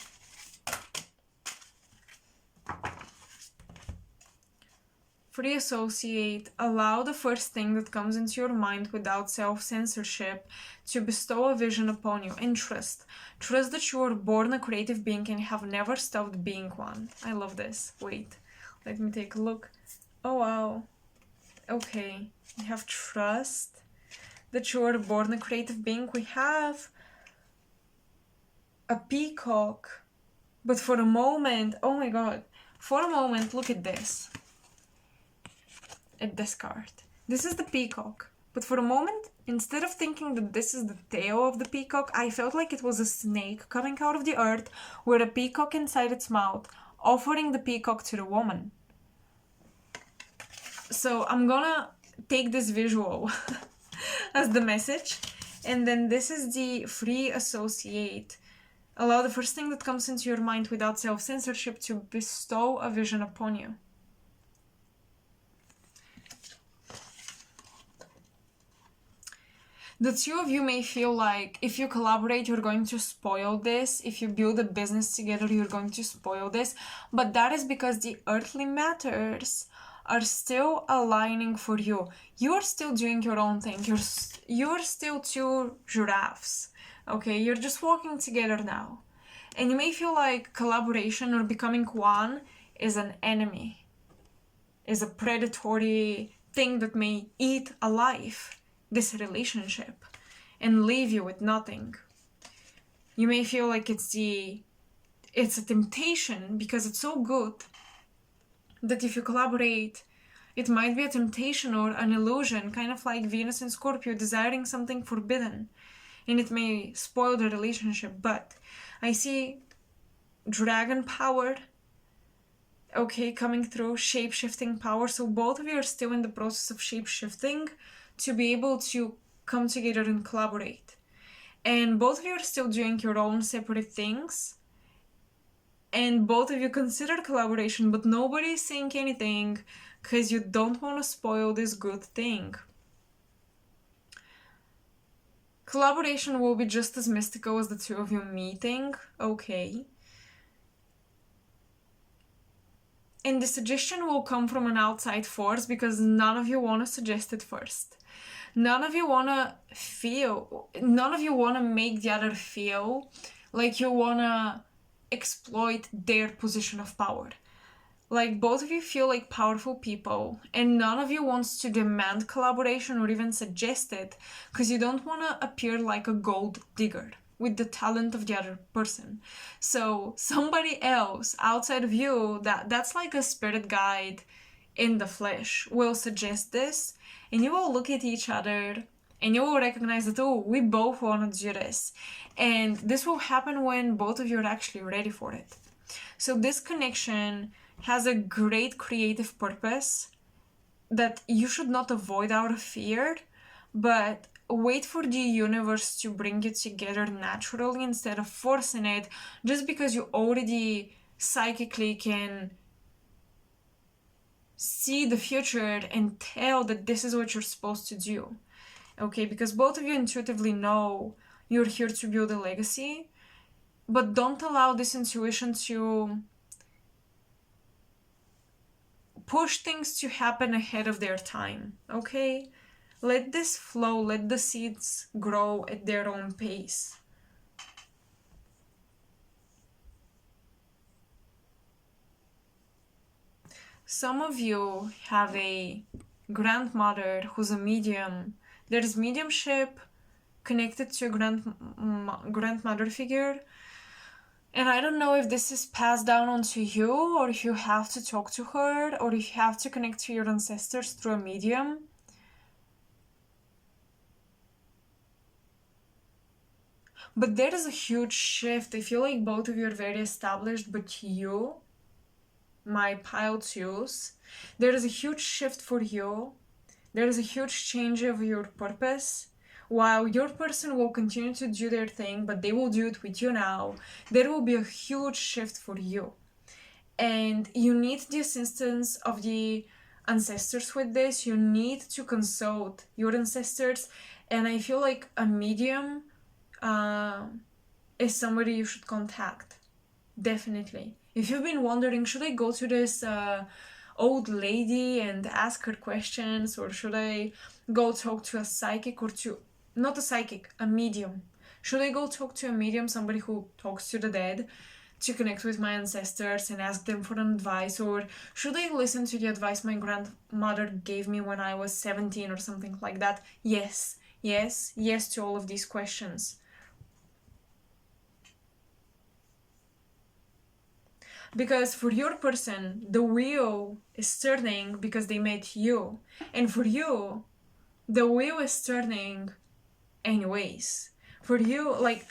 Free associate, allow the first thing that comes into your mind without self-censorship to bestow a vision upon you, and trust. Trust that you were born a creative being and have never stopped being one. I love this. Wait, let me take a look. Oh wow. Okay, we have trust that you were born a creative being. We have a peacock, but for a moment, oh my god, for a moment, look at this. At this card. This is the peacock. But for a moment, instead of thinking that this is the tail of the peacock, I felt like it was a snake coming out of the earth with a peacock inside its mouth, offering the peacock to the woman. So I'm gonna take this visual as the message. And then this is the free associate. Allow the first thing that comes into your mind without self-censorship to bestow a vision upon you. The two of you may feel like if you collaborate, you're going to spoil this. If you build a business together, you're going to spoil this. But that is because the earthly matters are still aligning for you. You are still doing your own thing. You're still two giraffes. Okay, you're just walking together now. And you may feel like collaboration or becoming one is an enemy, is a predatory thing that may eat alive this relationship and leave you with nothing. You may feel like it's a temptation because it's so good that if you collaborate, it might be a temptation or an illusion, kind of like Venus and Scorpio desiring something forbidden, and it may spoil the relationship. But I see dragon power, okay, coming through, shape-shifting power. So both of you are still in the process of shape-shifting to be able to come together and collaborate. And both of you are still doing your own separate things. And both of you consider collaboration, but nobody is saying anything because you don't want to spoil this good thing. Collaboration will be just as mystical as the two of you meeting, okay? And the suggestion will come from an outside force because none of you want to suggest it first. None of you want to make the other feel like you want to exploit their position of power. Like, both of you feel like powerful people, and none of you wants to demand collaboration or even suggest it because you don't want to appear like a gold digger with the talent of the other person. So somebody else outside of you, that's like a spirit guide in the flesh, will suggest this, and you will look at each other and you will recognize that, oh, we both want to do this. And this will happen when both of you are actually ready for it. So this connection has a great creative purpose that you should not avoid out of fear, but wait for the universe to bring you together naturally instead of forcing it just because you already psychically can see the future and tell that this is what you're supposed to do. Okay, because both of you intuitively know you're here to build a legacy, but don't allow this intuition to push things to happen ahead of their time, okay? Let this flow, let the seeds grow at their own pace. Some of you have a grandmother who's a medium. There's mediumship connected to a grandmother figure. And I don't know if this is passed down onto you, or if you have to talk to her, or if you have to connect to your ancestors through a medium. But there is a huge shift. I feel like both of you are very established, but you, my pile twos, there is a huge shift for you. There is a huge change of your purpose. While your person will continue to do their thing, but they will do it with you now, there will be a huge shift for you. And you need the assistance of the ancestors with this. You need to consult your ancestors. And I feel like a medium is somebody you should contact. Definitely. If you've been wondering, should I go to this old lady and ask her questions, or should I go talk to a psychic, or to, not a psychic, a medium? Should I go talk to a medium, somebody who talks to the dead, to connect with my ancestors and ask them for an advice? Or should I listen to the advice my grandmother gave me when I was 17 or something like that? Yes, yes, yes to all of these questions. Because for your person, the wheel is turning because they met you. And for you, the wheel is turning anyways. For you, like,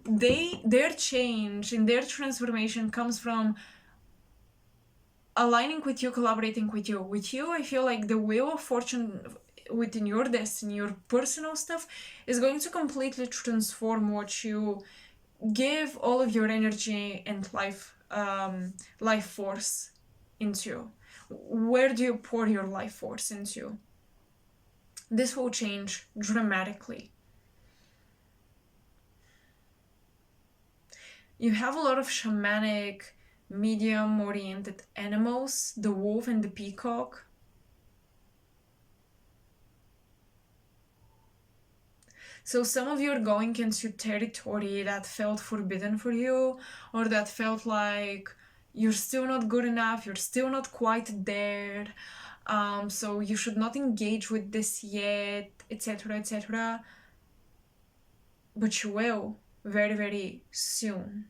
their change and their transformation comes from aligning with you, collaborating with you. With you, I feel like the wheel of fortune within your destiny, your personal stuff, is going to completely transform what you give all of your energy and life force into? Where do you pour your life force into? This will change dramatically. You have a lot of shamanic, medium-oriented animals, the wolf and the peacock. So some of you are going into territory that felt forbidden for you, or that felt like you're still not good enough, you're still not quite there, so you should not engage with this yet, etc., etc. But you will very, very soon.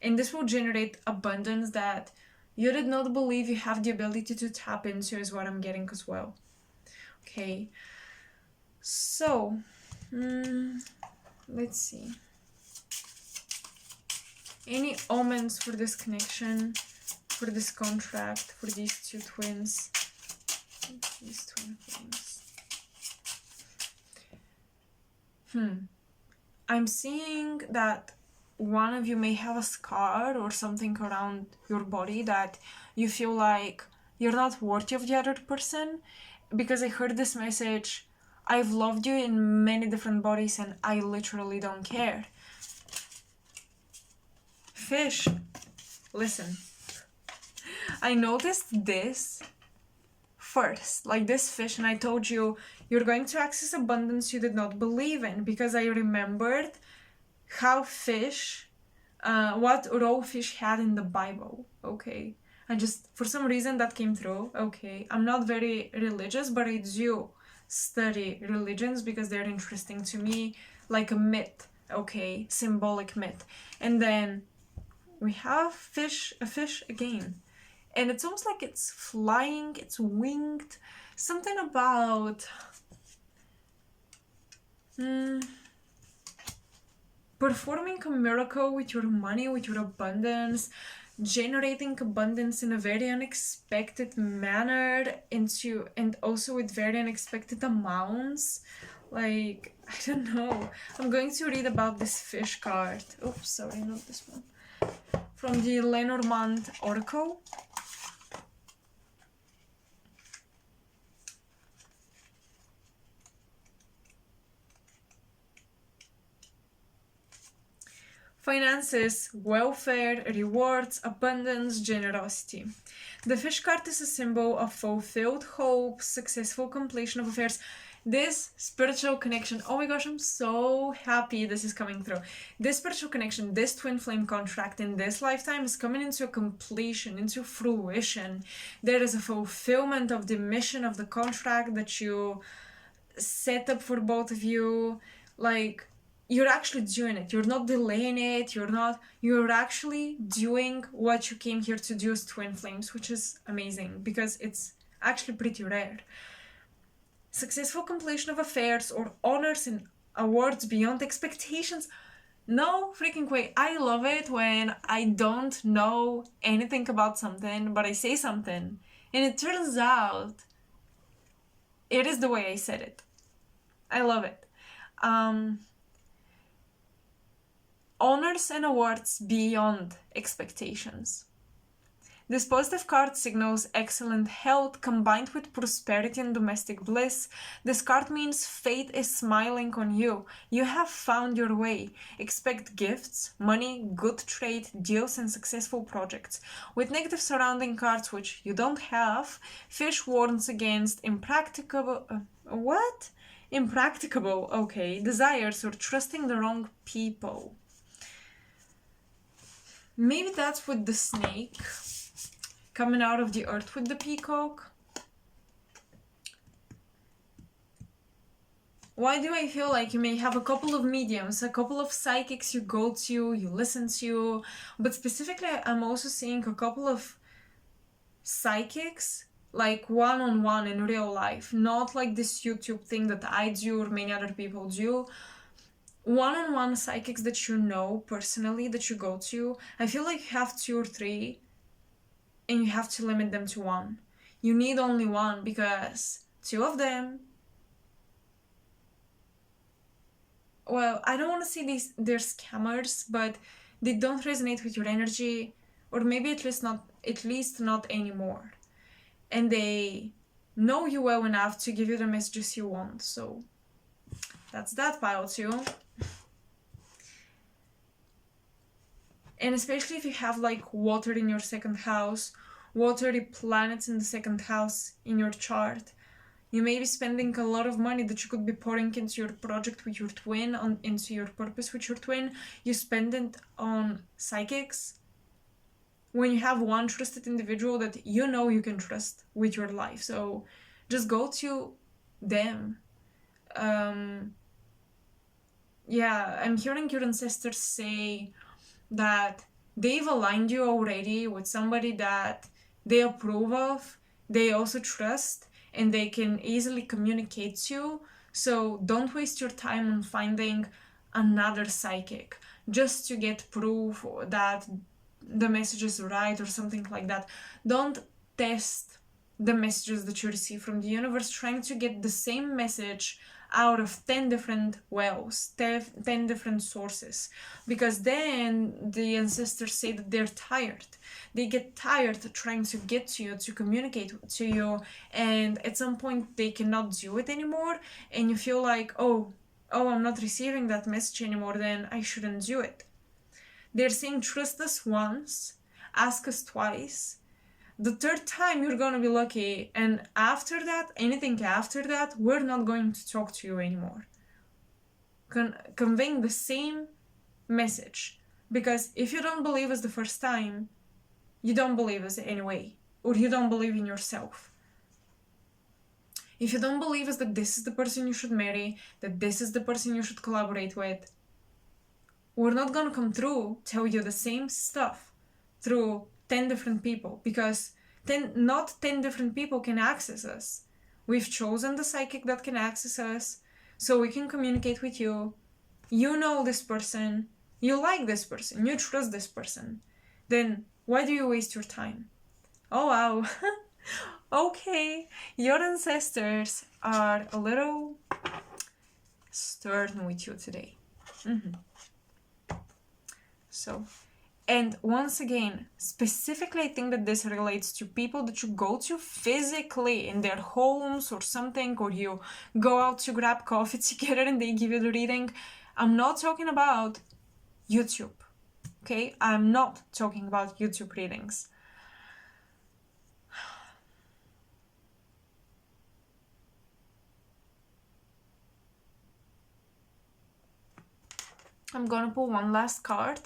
And this will generate abundance that you did not believe you have the ability to tap into, is what I'm getting as well. Okay. So, let's see. Any omens for this connection, for this contract, for these two twins, these twin flames? I'm seeing that one of you may have a scar or something around your body that you feel like you're not worthy of the other person, because I heard this message: I've loved you in many different bodies and I literally don't care. Fish, listen. I noticed this first, like this fish, and I told you, you're going to access abundance you did not believe in, because I remembered how fish, what role fish had in the Bible, okay? And just, for some reason, that came through, okay? I'm not very religious, but I do study religions because they're interesting to me, like a myth, okay? Symbolic myth. And then we have a fish again. And it's almost like it's flying, it's winged. Something about performing a miracle with your money, with your abundance, generating abundance in a very unexpected manner, and also with very unexpected amounts. Like, I don't know. I'm going to read about this fish card. Oops, sorry, not this one. From the 𝐩𝐤𝐜𝐤 Oracle. Finances, welfare, rewards, abundance, generosity. The fish card is a symbol of fulfilled hope, successful completion of affairs. This spiritual connection, oh my gosh, I'm so happy this is coming through. This spiritual connection, this twin flame contract in this lifetime is coming into a completion, into fruition. There is a fulfillment of the mission of the contract that you set up for both of you. Like, you're actually doing it. You're not delaying it. You're actually doing what you came here to do as twin flames, which is amazing because it's actually pretty rare. Successful completion of affairs or honors and awards beyond expectations. No freaking way. I love it when I don't know anything about something, but I say something and it turns out it is the way I said it. I love it. Honors and awards beyond expectations. This positive card signals excellent health combined with prosperity and domestic bliss. This card means fate is smiling on you. You have found your way. Expect gifts, money, good trade, deals, and successful projects. With negative surrounding cards, which you don't have, fish warns against impracticable... Impracticable, okay, desires or trusting the wrong people. Maybe that's with the snake coming out of the earth with the peacock. Why do I feel like you may have a couple of mediums, a couple of psychics you go to, you listen to, but specifically I'm also seeing a couple of psychics, like one-on-one in real life, not like this YouTube thing that I do or many other people do. One-on-one psychics that you know personally, that you go to. I feel like you have 2 or 3 and you have to limit them to 1. You need only 1 because 2 of them well, I don't want to say they're scammers, but they don't resonate with your energy, or maybe at least not anymore. And they know you well enough to give you the messages you want. So that's that, pile too. And especially if you have like water in your second house, watery planets in the second house in your chart, you may be spending a lot of money that you could be pouring into your project with your twin, into your purpose with your twin. You spend it on psychics. When you have one trusted individual that you know you can trust with your life, so just go to them. Yeah, I'm hearing your ancestors say that they've aligned you already with somebody that they approve of, they also trust, and they can easily communicate to you. So don't waste your time on finding another psychic just to get proof that the message is right or something like that. Don't test the messages that you receive from the universe trying to get the same message out of 10 different wells, 10 different sources, because then the ancestors say that they're tired. They get tired trying to get to you, to communicate to you, and at some point they cannot do it anymore, and you feel like, oh, I'm not receiving that message anymore, then I shouldn't do it. They're saying trust us once, ask us twice. The third time you're gonna be lucky, and after that, anything after that, we're not going to talk to you anymore. Conveying the same message. Because if you don't believe us the first time, you don't believe us anyway, or you don't believe in yourself. If you don't believe us that this is the person you should marry, that this is the person you should collaborate with, we're not gonna come through, tell you the same stuff through 10 different people, because not 10 different people can access us. We've chosen the psychic that can access us, so we can communicate with you. You know this person, you like this person, you trust this person. Then why do you waste your time? Oh wow. Okay, your ancestors are a little stern with you today. So, and once again, specifically I think that this relates to people that you go to physically in their homes or something, or you go out to grab coffee together and they give you the reading. I'm not talking about YouTube, okay? I'm not talking about YouTube readings. I'm gonna pull one last card,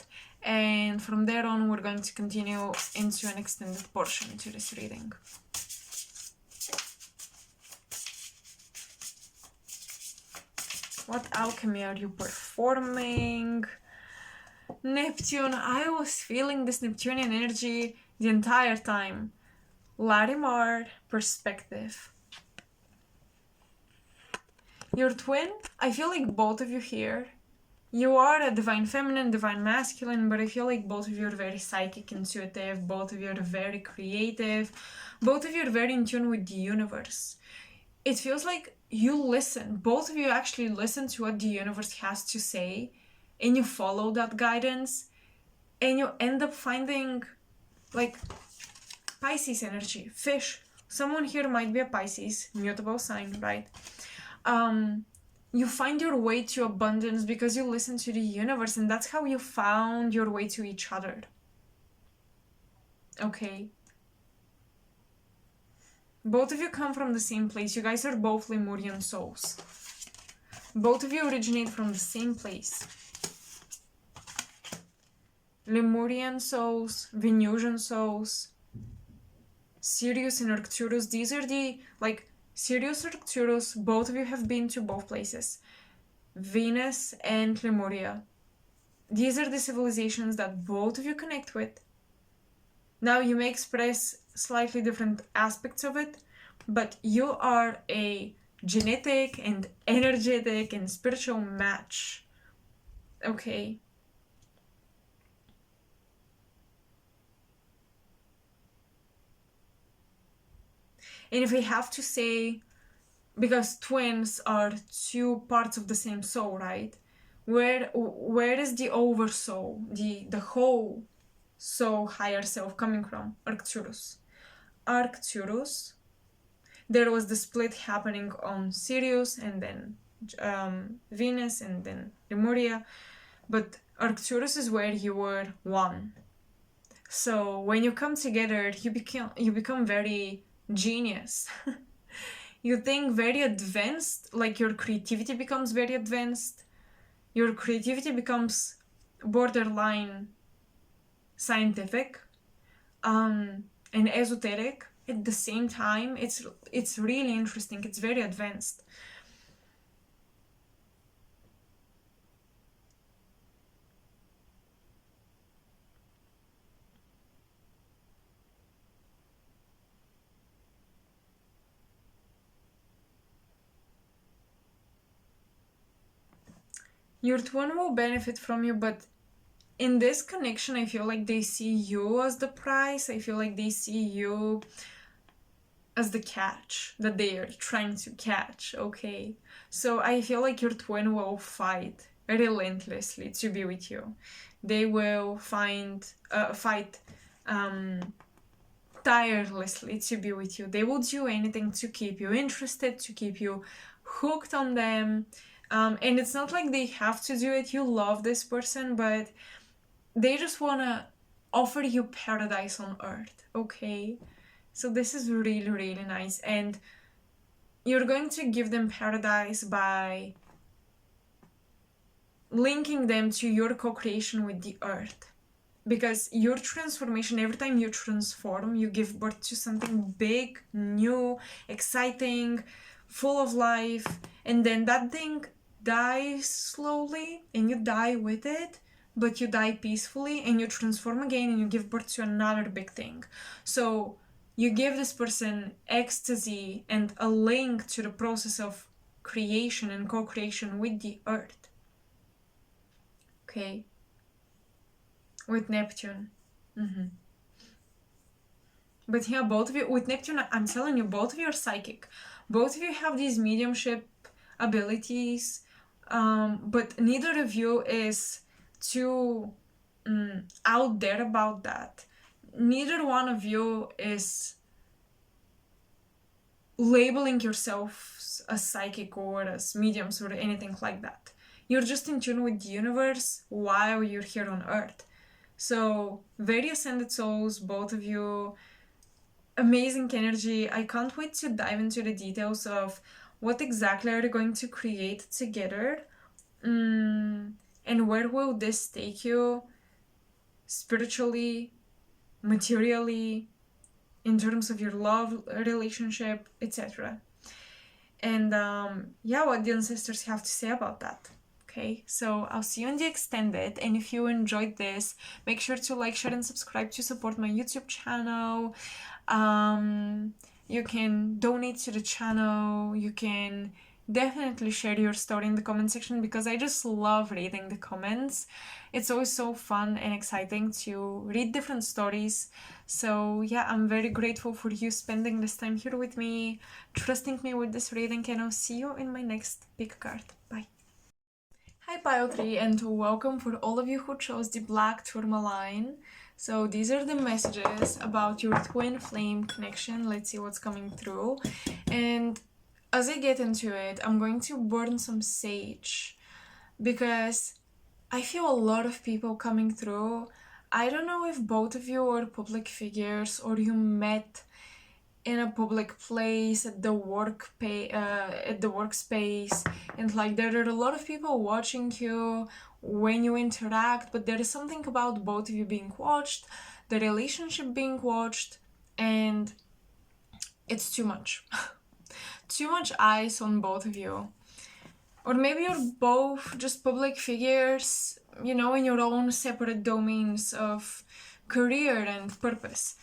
and from there on we're going to continue into an extended portion to this reading. What alchemy are you performing? Neptune. I was feeling this Neptunian energy the entire time. Larimar perspective. Your twin, I feel like both of you here, you are a divine feminine, divine masculine, but I feel like both of you are very psychic, intuitive, both of you are very creative, both of you are very in tune with the universe. It feels like you listen, both of you actually listen to what the universe has to say, and you follow that guidance, and you end up finding like Pisces energy, fish. Someone here might be a Pisces, mutable sign, right? You find your way to abundance because you listen to the universe, and that's how you found your way to each other. Okay. Both of you come from the same place. You guys are both Lemurian souls. Both of you originate from the same place. Lemurian souls, Venusian souls, Sirius and Arcturus. These are the, like, Sirius, Arcturus, both of you have been to both places. Venus and Lemuria. These are the civilizations that both of you connect with. Now you may express slightly different aspects of it, but you are a genetic and energetic and spiritual match. Okay. And if I have to say, because twins are two parts of the same soul, right? Where is the oversoul, the whole soul, higher self coming from? Arcturus. There was the split happening on Sirius, and then Venus, and then Lemuria, but Arcturus is where you were one. So when you come together, you become very genius. You think very advanced, like your creativity becomes very advanced. Your creativity becomes borderline scientific and esoteric at the same time. It's really interesting. It's very advanced. Your twin will benefit from you, but in this connection, I feel like they see you as the prize. I feel like they see you as the catch that they are trying to catch, okay? So I feel like your twin will fight relentlessly to be with you. They will fight tirelessly to be with you. They will do anything to keep you interested, to keep you hooked on them. And it's not like they have to do it. You love this person, but they just want to offer you paradise on earth, okay? So this is really, really nice. And you're going to give them paradise by linking them to your co-creation with the earth. Because your transformation, every time you transform, you give birth to something big, new, exciting, full of life. And then that thing dies slowly and you die with it, but you die peacefully and you transform again and you give birth to another big thing. So you give this person ecstasy and a link to the process of creation and co-creation with the earth. Okay? With Neptune. But yeah, both of you, with Neptune, I'm telling you, both of you are psychic. Both of you have these mediumship abilities, but neither of you is too out there about that. Neither one of you is labeling yourselves as psychic or as mediums or anything like that. You're just in tune with the universe while you're here on Earth. So, very ascended souls, both of you. Amazing energy. I can't wait to dive into the details of what exactly are you going to create together, and where will this take you spiritually, materially, in terms of your love relationship, etc. And yeah, what the ancestors have to say about that. Okay, so I'll see you in the extended, and if you enjoyed this, make sure to like, share, and subscribe to support my YouTube channel. You can donate to the channel. You can definitely share your story in the comment section, because I just love reading the comments. It's always so fun and exciting to read different stories. So yeah, I'm very grateful for you spending this time here with me, trusting me with this reading, and I'll see you in my next pick card. Bye. Hi Pile 3, and welcome for all of you who chose the black tourmaline. So these are the messages about your twin flame connection. Let's see what's coming through. And as I get into it, I'm going to burn some sage, because I feel a lot of people coming through. I don't know if both of you are public figures or you met in a public place at the workspace, and like there are a lot of people watching you when you interact, but there is something about both of you being watched, the relationship being watched, and it's too much. Too much eyes on both of you. Or maybe you're both just public figures, you know, in your own separate domains of career and purpose.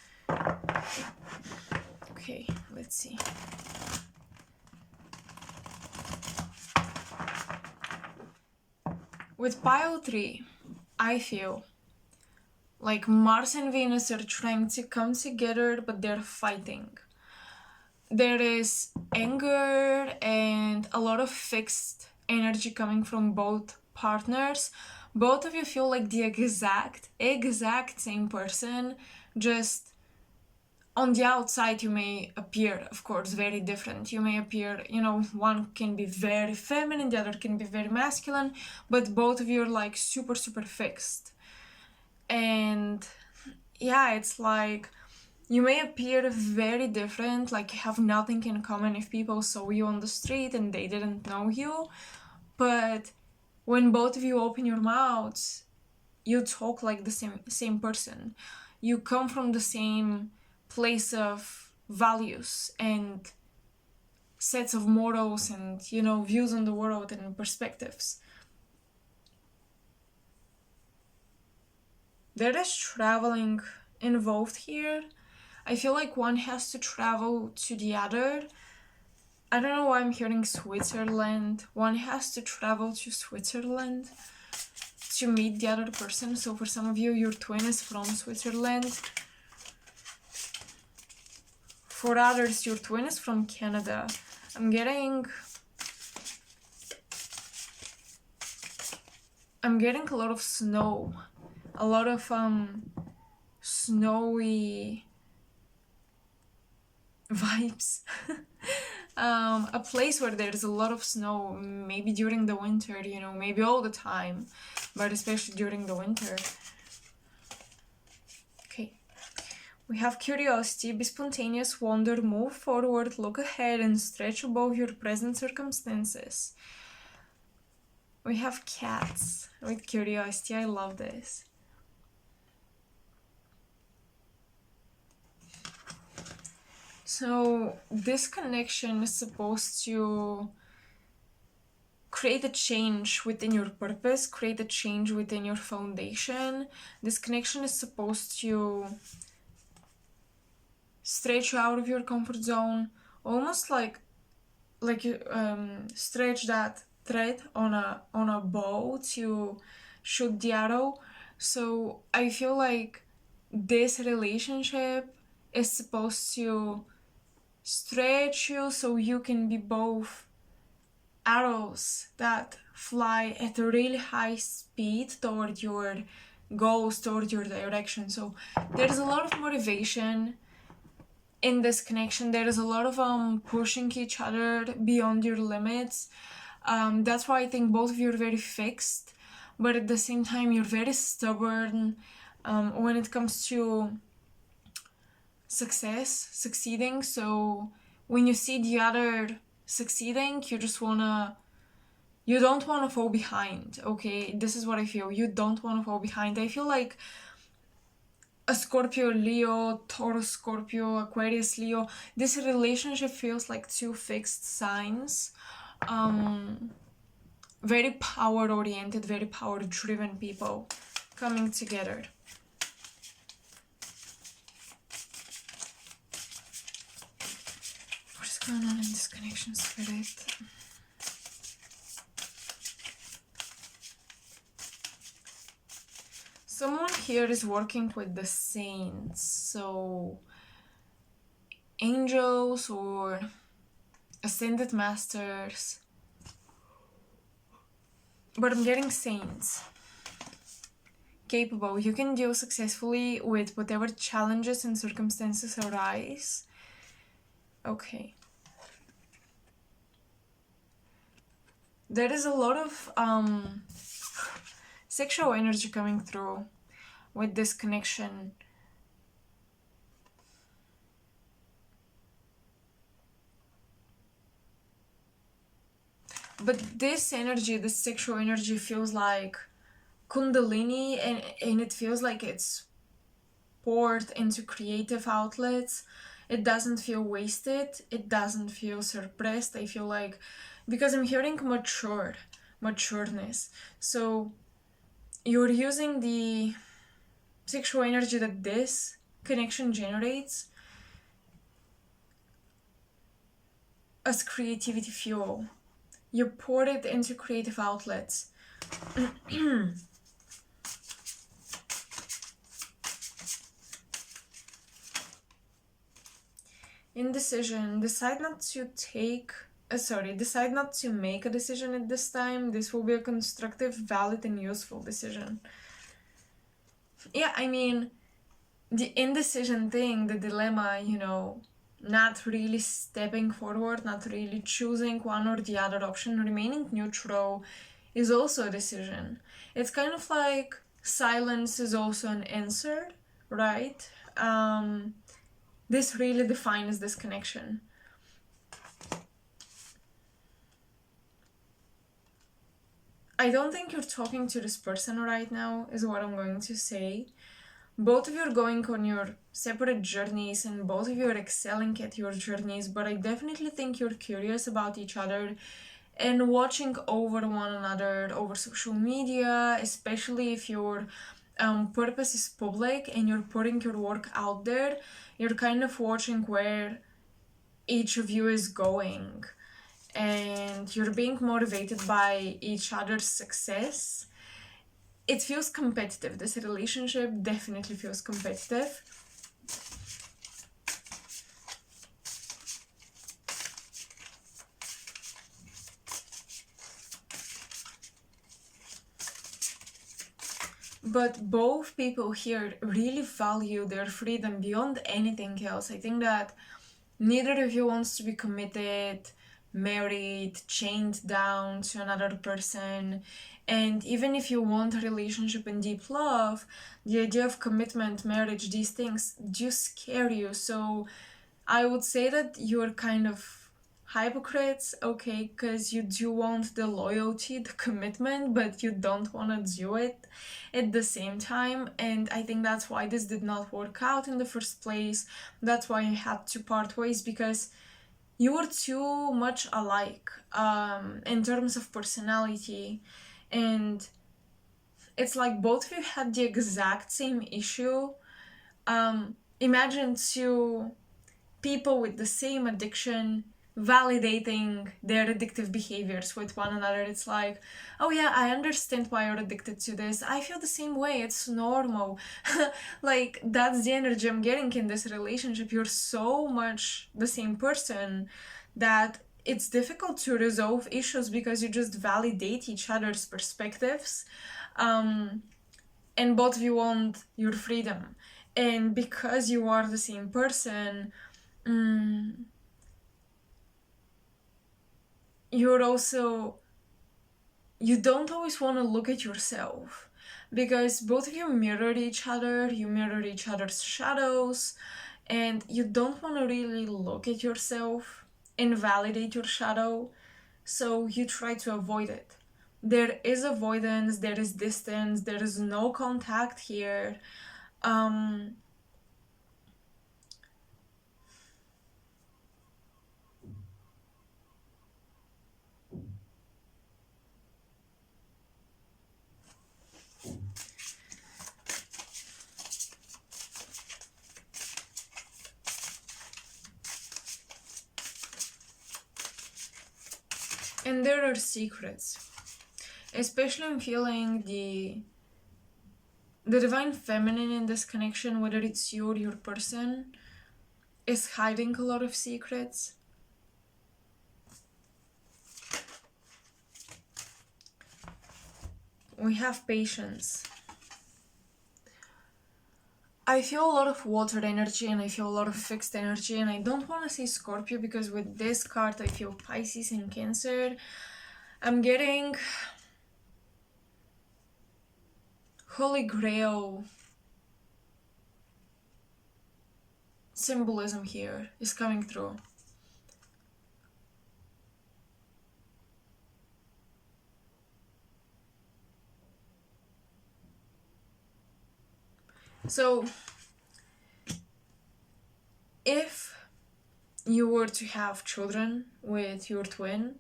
Okay, let's see. With pile 3, I feel like Mars and Venus are trying to come together, but they're fighting. There is anger and a lot of fixed energy coming from both partners, both of you feel like the exact same person, just on the outside you may appear, of course, very different. You may appear, you know, one can be very feminine, the other can be very masculine, but both of you are like super fixed. And yeah, it's like you may appear very different, like you have nothing in common if people saw you on the street and they didn't know you, but when both of you open your mouths, you talk like the same person. You come from the same place of values and sets of morals and, you know, views on the world and perspectives. There is traveling involved here. I feel like one has to travel to the other. I don't know why I'm hearing Switzerland. One has to travel to Switzerland to meet the other person. So for some of you, your twin is from Switzerland. For others, your twin is from Canada. I'm getting a lot of snow. A lot of snowy vibes. A place where there's a lot of snow, maybe during the winter, you know, maybe all the time, but especially during the winter. Okay, we have curiosity, be spontaneous, wander, move forward, look ahead, and stretch above your present circumstances. We have cats with curiosity. I love this. So this connection is supposed to create a change within your purpose, create a change within your foundation. This connection is supposed to stretch you out of your comfort zone, almost like you stretch that thread on a bow to shoot the arrow. So I feel like this relationship is supposed to stretch you so you can be both arrows that fly at a really high speed toward your goals, toward your direction. So there's a lot of motivation in this connection. There is a lot of pushing each other beyond your limits. That's why I think both of you are very fixed, but at the same time you're very stubborn when it comes to succeeding. So when you see the other succeeding, you don't want to fall behind. Okay, this is what I feel. You don't want to fall behind. I feel like a Scorpio, Leo, Taurus, Scorpio, Aquarius, Leo, this relationship feels like two fixed signs. Very power oriented, very power driven people coming together. What's going on in this connection, Spirit? Someone here is working with the saints, so angels or ascended masters, but I'm getting saints. Capable. You can deal successfully with whatever challenges and circumstances arise. Okay. There is a lot of sexual energy coming through with this connection. But this energy, this sexual energy, feels like Kundalini, and it feels like it's poured into creative outlets. It doesn't feel wasted. It doesn't feel suppressed. I feel like, because I'm hearing matureness. So you're using the sexual energy that this connection generates as creativity fuel. You pour it into creative outlets. Indecision. Decide not to take decide not to make a decision at this time. This will be a constructive, valid, and useful decision. Yeah, I mean, the indecision thing, the dilemma, not really stepping forward, not really choosing one or the other option, remaining neutral is also a decision. It's kind of like silence is also an answer, right? This really defines this connection. I don't think you're talking to this person right now, is what I'm going to say. Both of you are going on your separate journeys and both of you are excelling at your journeys, but I definitely think you're curious about each other and watching over one another over social media, especially if your purpose is public and you're putting your work out there. You're kind of watching where each of you is going and you're being motivated by each other's success. It feels competitive. This relationship definitely feels competitive. But both people here really value their freedom beyond anything else. I think that neither of you wants to be committed, married, chained down to another person. And even if you want a relationship and deep love, the idea of commitment, marriage, these things do scare you. So I would say that you're kind of hypocrites, okay, because you do want the loyalty, the commitment, but you don't want to do it at the same time. And I think that's why this did not work out in the first place. That's why you had to part ways, because you were too much alike in terms of personality. And it's like both of you had the exact same issue. Imagine two people with the same addiction validating their addictive behaviors with one another. It's like, oh yeah, I understand why you're addicted to this. I feel the same way. It's normal. Like, that's the energy I'm getting in this relationship. You're so much the same person that it's difficult to resolve issues because you just validate each other's perspectives. And both of you want your freedom. And because you are the same person, you're also, you don't always want to look at yourself, because both of you mirror each other, you mirror each other's shadows, and you don't want to really look at yourself and validate your shadow, so you try to avoid it. There is avoidance, there is distance, there is no contact here. And there are secrets. Especially I'm feeling the divine feminine in this connection, whether it's you or your person, is hiding a lot of secrets. We have patience. I feel a lot of water energy and I feel a lot of fixed energy, and I don't want to say Scorpio because with this card I feel Pisces and Cancer. I'm getting Holy Grail symbolism here is coming through. So if you were to have children with your twin,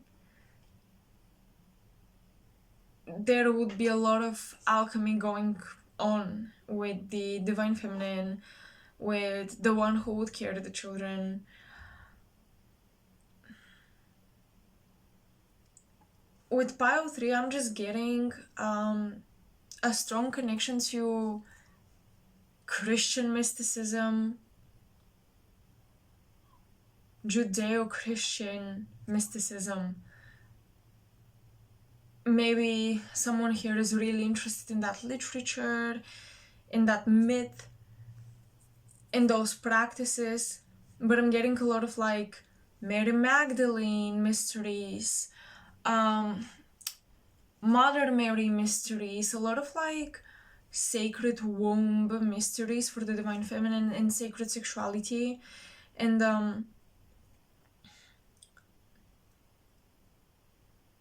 there would be a lot of alchemy going on with the divine feminine, with the one who would carry the children. With pile 3, I'm just getting a strong connection to Christian mysticism, Judeo-Christian mysticism. Maybe someone here is really interested in that literature, in that myth, in those practices, but I'm getting a lot of like Mary Magdalene mysteries, Mother Mary mysteries, a lot of like sacred womb mysteries for the divine feminine and sacred sexuality. And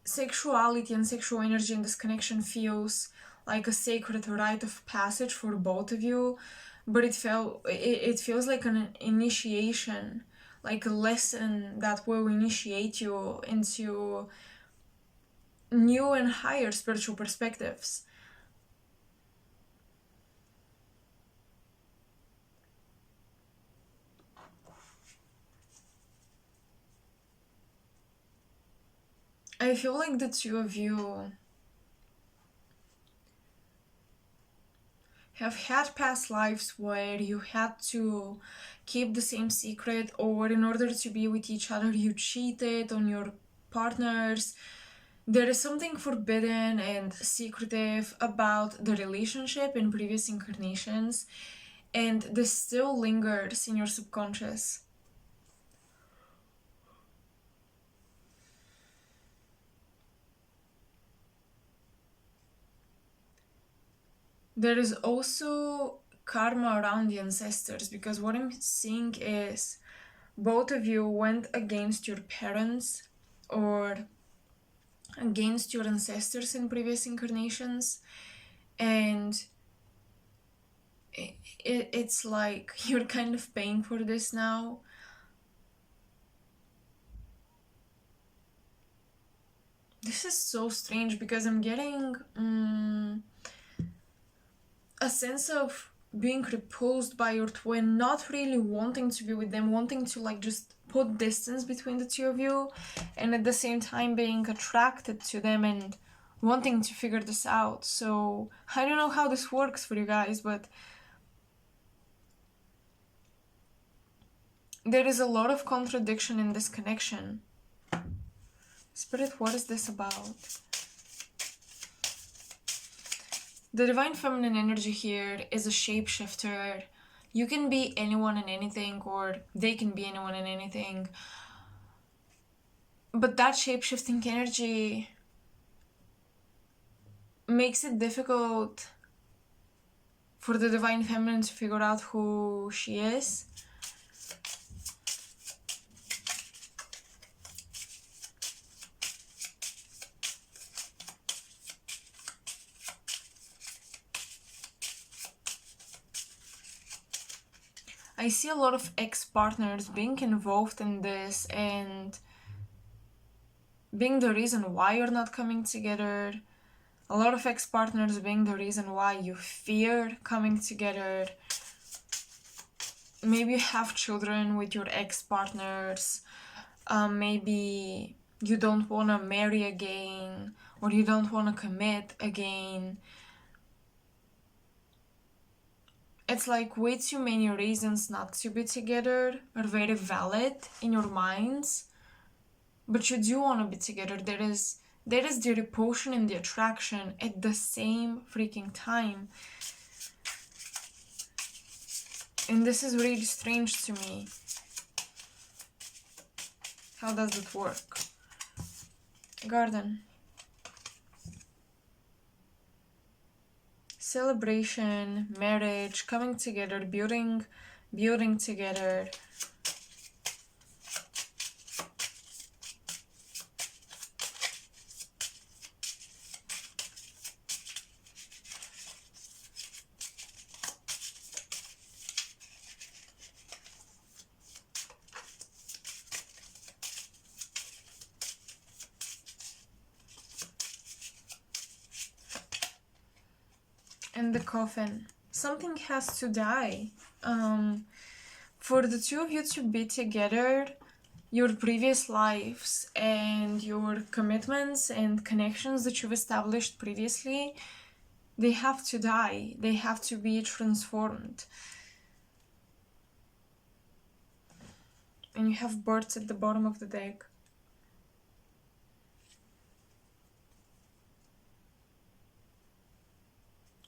sexuality and sexual energy in this connection feels like a sacred rite of passage for both of you, but it feels like an initiation, like a lesson that will initiate you into new and higher spiritual perspectives. I feel like the two of you have had past lives where you had to keep the same secret, or in order to be with each other you cheated on your partners. There is something forbidden and secretive about the relationship in previous incarnations, and this still lingers in your subconscious. There is also karma around the ancestors, because what I'm seeing is both of you went against your parents or against your ancestors in previous incarnations, and it's like you're kind of paying for this now. This is so strange because I'm getting a sense of being repulsed by your twin, not really wanting to be with them, wanting to like just put distance between the two of you, and at the same time being attracted to them and wanting to figure this out. So I don't know how this works for you guys, but there is a lot of contradiction in this connection. Spirit, what is this about? The divine feminine energy here is a shapeshifter. You can be anyone and anything, or they can be anyone and anything. But that shapeshifting energy makes it difficult for the divine feminine to figure out who she is. I see a lot of ex-partners being involved in this and being the reason why you're not coming together. A lot of ex-partners being the reason why you fear coming together. Maybe you have children with your ex-partners. Maybe you don't want to marry again, or you don't want to commit again. It's like way too many reasons not to be together are very valid in your minds, but you do want to be together. There is the repulsion and the attraction at the same freaking time. And this is really strange to me. How does it work? Garden. Celebration, marriage, coming together, building together. And the coffin. Something has to die. For the two of you to be together, your previous lives and your commitments and connections that you've established previously, they have to die. They have to be transformed and you have birds at the bottom of the deck.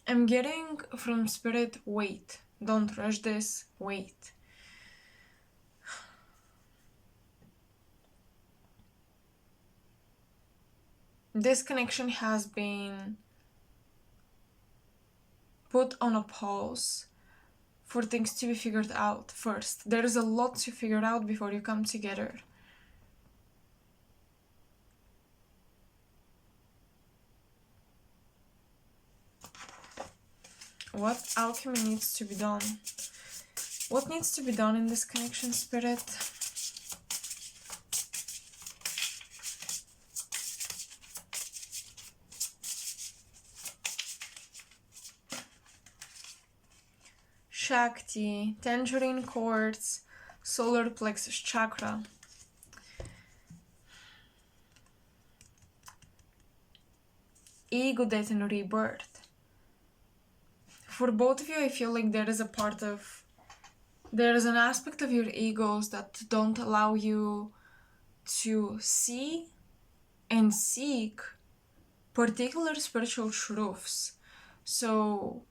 I'm getting from Spirit, wait. Don't rush this, wait. This connection has been put on a pause for things to be figured out first. There is a lot to figure out before you come together. What alchemy needs to be done? What needs to be done in this connection, Spirit? Shakti, tangerine quartz, solar plexus chakra. Ego, death, and rebirth. For both of you, I feel like there is an aspect of your egos that don't allow you to see and seek particular spiritual truths. So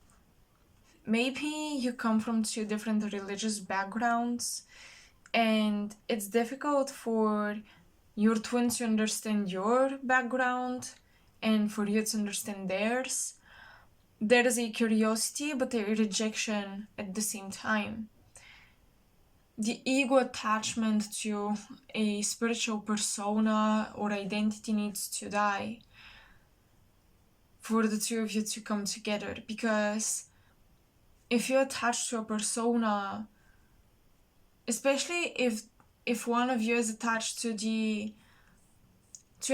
maybe you come from two different religious backgrounds, and it's difficult for your twin to understand your background and for you to understand theirs. There is a curiosity but a rejection at the same time. The ego attachment to a spiritual persona or identity needs to die for the two of you to come together, because if you attach to a persona, especially if one of you is attached to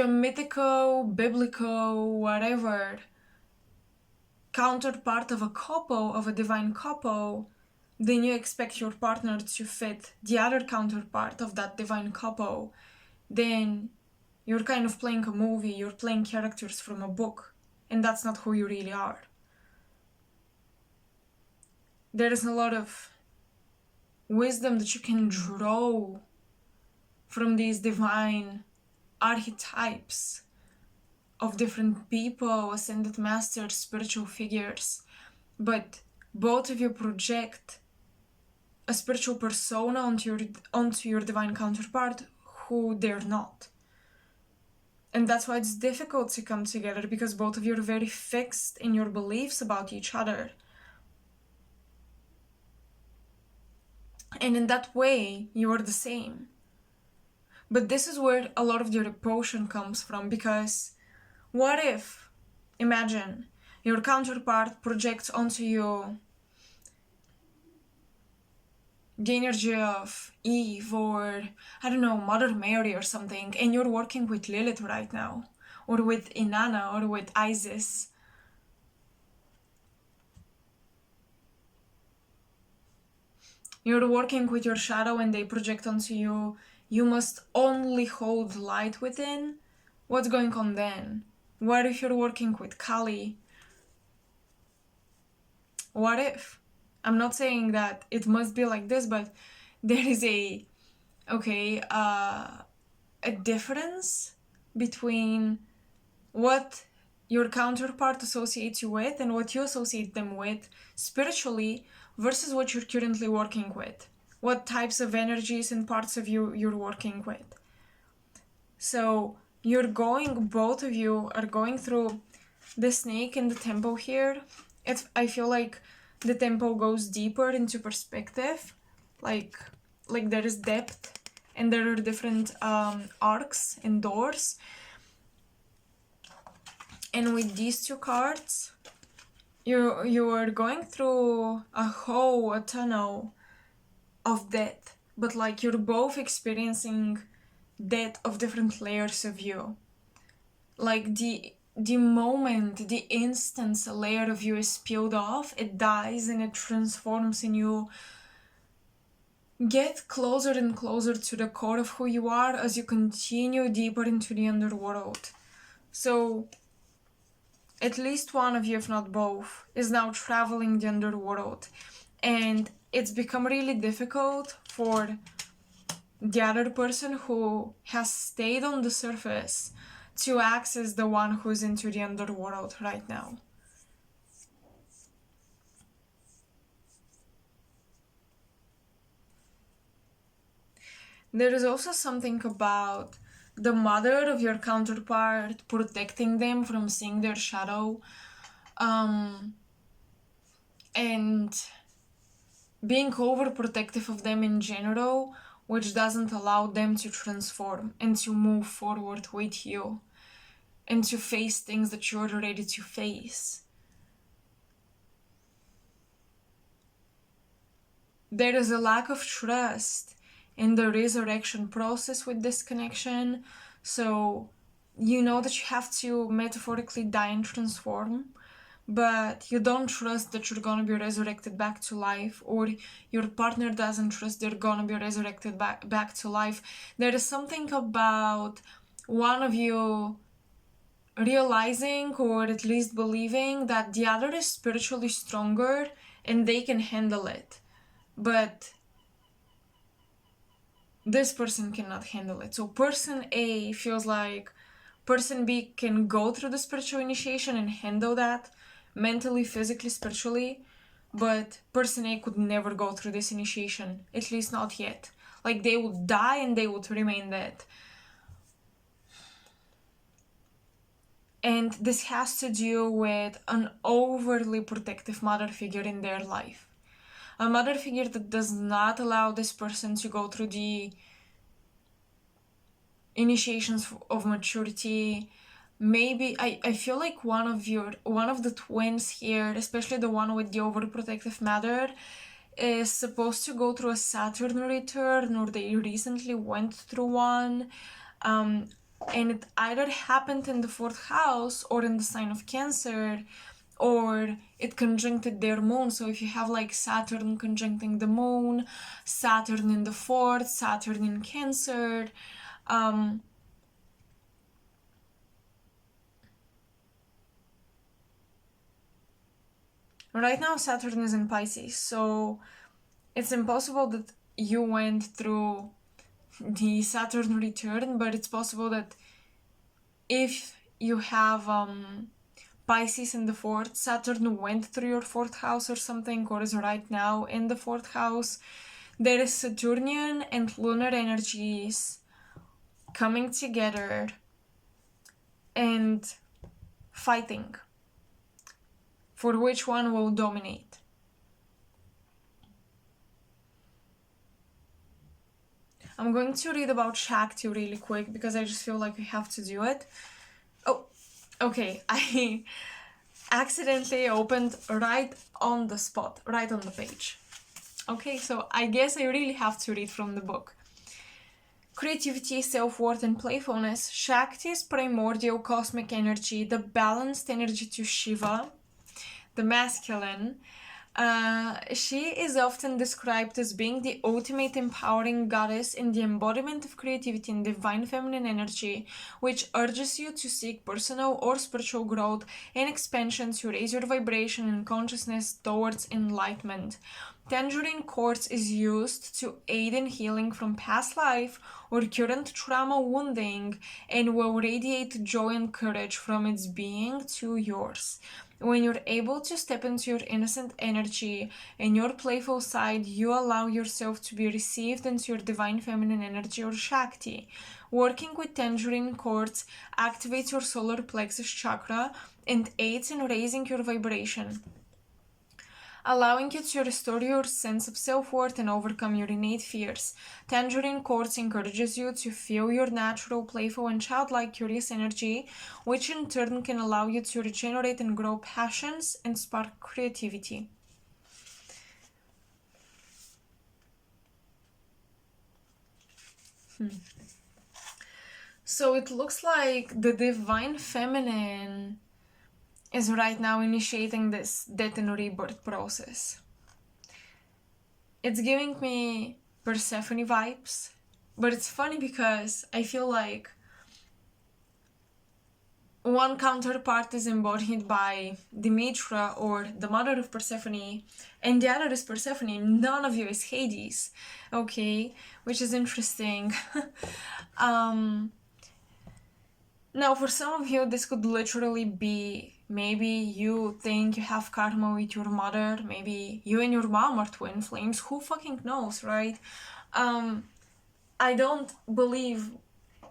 a mythical, biblical, whatever counterpart of a couple, of a divine couple, then you expect your partner to fit the other counterpart of that divine couple. Then you're kind of playing a movie, you're playing characters from a book, and that's not who you really are. There is a lot of wisdom that you can draw from these divine archetypes of different people, ascended masters, spiritual figures, but both of you project a spiritual persona onto your divine counterpart who they're not. And that's why it's difficult to come together, because both of you are very fixed in your beliefs about each other. And in that way, you are the same. But this is where a lot of the repulsion comes from, because what if, imagine, your counterpart projects onto you the energy of Eve or, I don't know, Mother Mary or something, and you're working with Lilith right now, or with Inanna, or with Isis. You're working with your shadow and they project onto you. You must only hold light within. What's going on then? What if you're working with Kali? What if? I'm not saying that it must be like this, but there is a difference between what your counterpart associates you with and what you associate them with spiritually versus what you're currently working with. What types of energies and parts of you you're working with. So both of you are going through the snake in the temple here. I feel like the temple goes deeper into perspective, like there is depth and there are different arcs and doors. And with these two cards, you are going through a tunnel of death, but like you're both experiencing death of different layers of you. Like the moment, the instant a layer of you is peeled off, it dies and it transforms, and you get closer and closer to the core of who you are as you continue deeper into the underworld. So at least one of you, if not both, is now traveling the underworld, and it's become really difficult for the other person who has stayed on the surface to access the one who's into the underworld right now. There is also something about the mother of your counterpart protecting them from seeing their shadow, and being overprotective of them in general, which doesn't allow them to transform and to move forward with you and to face things that you're ready to face. There is a lack of trust in the resurrection process with this connection, so you know that you have to metaphorically die and transform, but you don't trust that you're gonna be resurrected back to life, or your partner doesn't trust they're gonna be resurrected back to life. There is something about one of you realizing, or at least believing, that the other is spiritually stronger and they can handle it, but this person cannot handle it. So person A feels like person B can go through the spiritual initiation and handle that mentally, physically, spiritually, but person A could never go through this initiation, at least not yet. Like, they would die and they would remain dead. And this has to do with an overly protective mother figure in their life. A mother figure that does not allow this person to go through the initiations of maturity. Maybe I feel like one of the twins here, especially the one with the overprotective mother, is supposed to go through a Saturn return, or they recently went through one, and it either happened in the 4th house or in the sign of Cancer, or it conjuncted their moon. So if you have like Saturn conjuncting the moon, Saturn in the 4th, Saturn in Cancer, right now Saturn is in Pisces, so it's impossible that you went through the Saturn return, but it's possible that if you have Pisces in the 4th, Saturn went through your 4th house or something, or is right now in the 4th house. There is Saturnian and lunar energies coming together and fighting for which one will dominate. I'm going to read about Shakti really quick because I just feel like we have to do it. Oh, okay, I accidentally opened right on the spot, right on the page. Okay, so I guess I really have to read from the book. Creativity, self-worth, and playfulness. Shakti is primordial cosmic energy, the balanced energy to Shiva, the masculine. She is often described as being the ultimate empowering goddess in the embodiment of creativity and divine feminine energy, which urges you to seek personal or spiritual growth and expansion to raise your vibration and consciousness towards enlightenment. Tangerine quartz is used to aid in healing from past life or current trauma wounding, and will radiate joy and courage from its being to yours. When you're able to step into your innocent energy and your playful side, you allow yourself to be received into your divine feminine energy, or Shakti. Working with tangerine quartz activates your solar plexus chakra and aids in raising your vibration, allowing you to restore your sense of self-worth and overcome your innate fears. Tangerine quartz encourages you to feel your natural, playful, and childlike curious energy, which in turn can allow you to regenerate and grow passions and spark creativity. So it looks like the divine feminine is right now initiating this death and rebirth process. It's giving me Persephone vibes, but it's funny because I feel like one counterpart is embodied by Demetra, or the mother of Persephone, and the other is Persephone. None of you is Hades, okay? Which is interesting. Now, for some of you, this could literally be, maybe you think you have karma with your mother, maybe you and your mom are twin flames, who fucking knows, right? I don't believe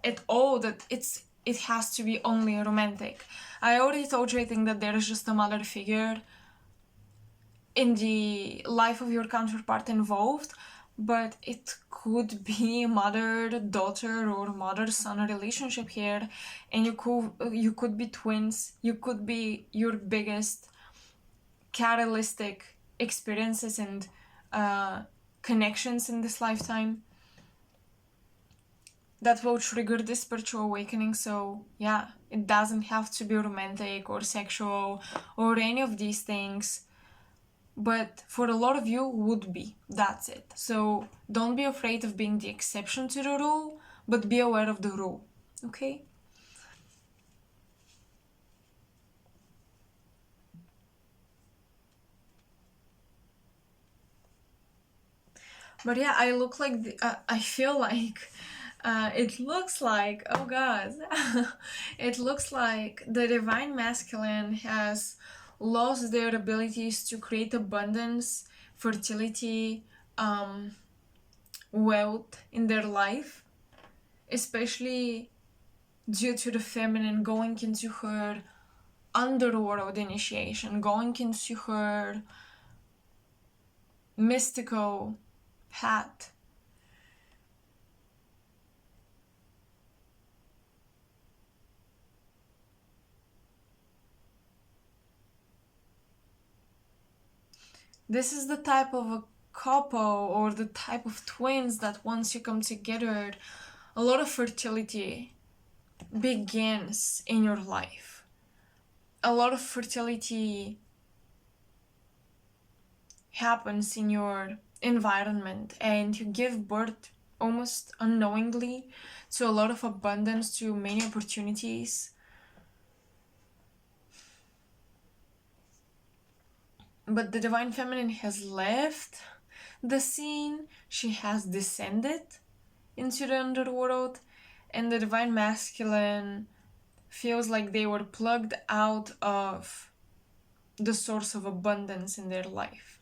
at all that it has to be only romantic. I already told you, I think that there is just a mother figure in the life of your counterpart involved, but it could be mother-daughter or mother-son relationship here, and you could be twins. You could be your biggest catalytic experiences and connections in this lifetime that will trigger this spiritual awakening. So yeah, it doesn't have to be romantic or sexual or any of these things, but for a lot of you would be. That's it. So don't be afraid of being the exception to the rule, but be aware of the rule, okay? But yeah, I look like I feel like it looks like, oh god, it looks like the divine masculine has lost their abilities to create abundance, fertility, wealth in their life, especially due to the feminine going into her underworld initiation, going into her mystical path. This is the type of a couple or the type of twins that once you come together, a lot of fertility begins in your life. A lot of fertility happens in your environment, and you give birth almost unknowingly to a lot of abundance, to many opportunities. But the divine feminine has left the scene. She has descended into the underworld, and the divine masculine feels like they were plugged out of the source of abundance in their life.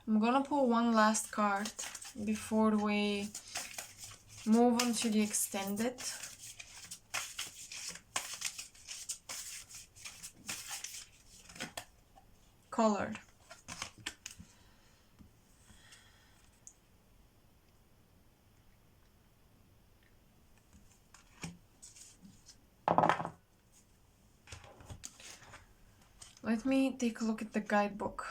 I'm gonna pull one last card before we move on to the extended. Color. Let me take a look at the guidebook.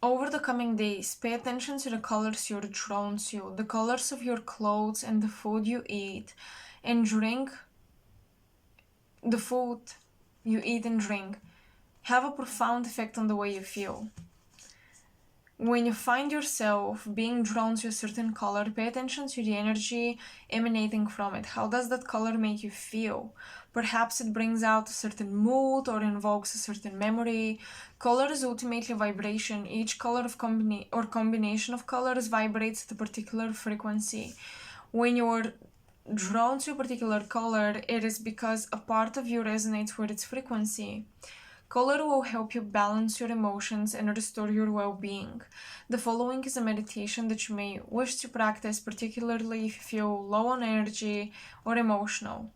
Over the coming days, pay attention to the colors you're drawn to, the colors of your clothes and the food you eat and drink. The food you eat and drink have a profound effect on the way you feel. When you find yourself being drawn to a certain color, pay attention to the energy emanating from it. How does that color make you feel? Perhaps it brings out a certain mood or invokes a certain memory. Color is ultimately vibration. Each color of combination of colors vibrates at a particular frequency. When you're drawn to a particular color, it is because a part of you resonates with its frequency. Color will help you balance your emotions and restore your well-being. The following is a meditation that you may wish to practice, particularly if you feel low on energy or emotional.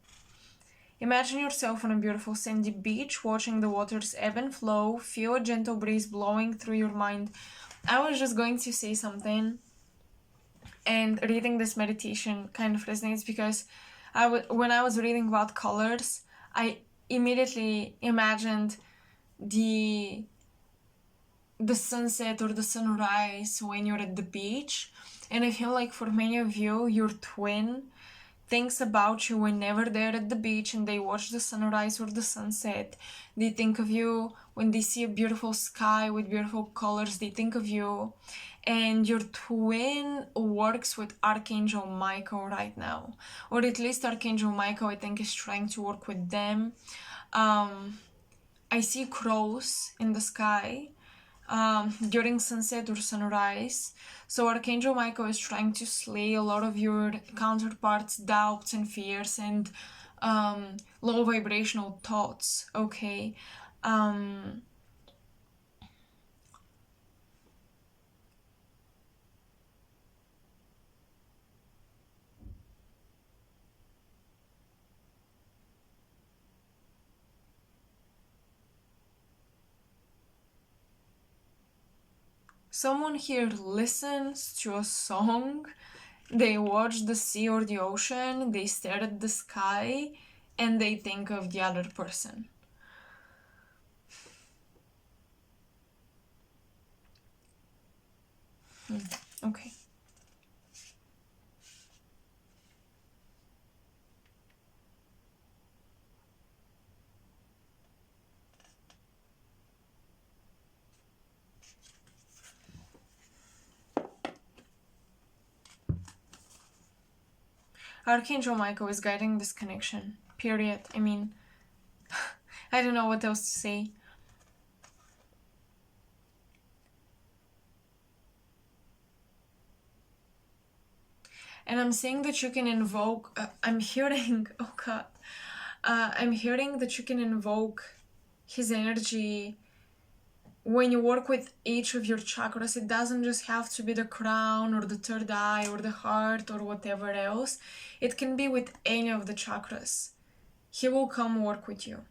Imagine yourself on a beautiful sandy beach, watching the waters ebb and flow. Feel a gentle breeze blowing through your mind. I was just going to say something, and reading this meditation kind of resonates because when I was reading about colors, I immediately imagined the sunset or the sunrise when you're at the beach. And I feel like for many of you, your twin thinks about you whenever they're at the beach and they watch the sunrise or the sunset. They think of you when they see a beautiful sky with beautiful colors. They think of you. And your twin works with Archangel Michael right now, or at least Archangel Michael, I think, is trying to work with them. I see crows in the sky during sunset or sunrise. So Archangel Michael is trying to slay a lot of your counterparts' doubts and fears and low vibrational thoughts, okay? Someone here listens to a song, they watch the sea or the ocean, they stare at the sky, and they think of the other person. Okay. Archangel Michael is guiding this connection, period. I mean, I don't know what else to say. And I'm saying that you can invoke, I'm hearing, oh god, I'm hearing that you can invoke his energy when you work with each of your chakras. It doesn't just have to be the crown or the third eye or the heart or whatever else. It can be with any of the chakras. He will come work with you.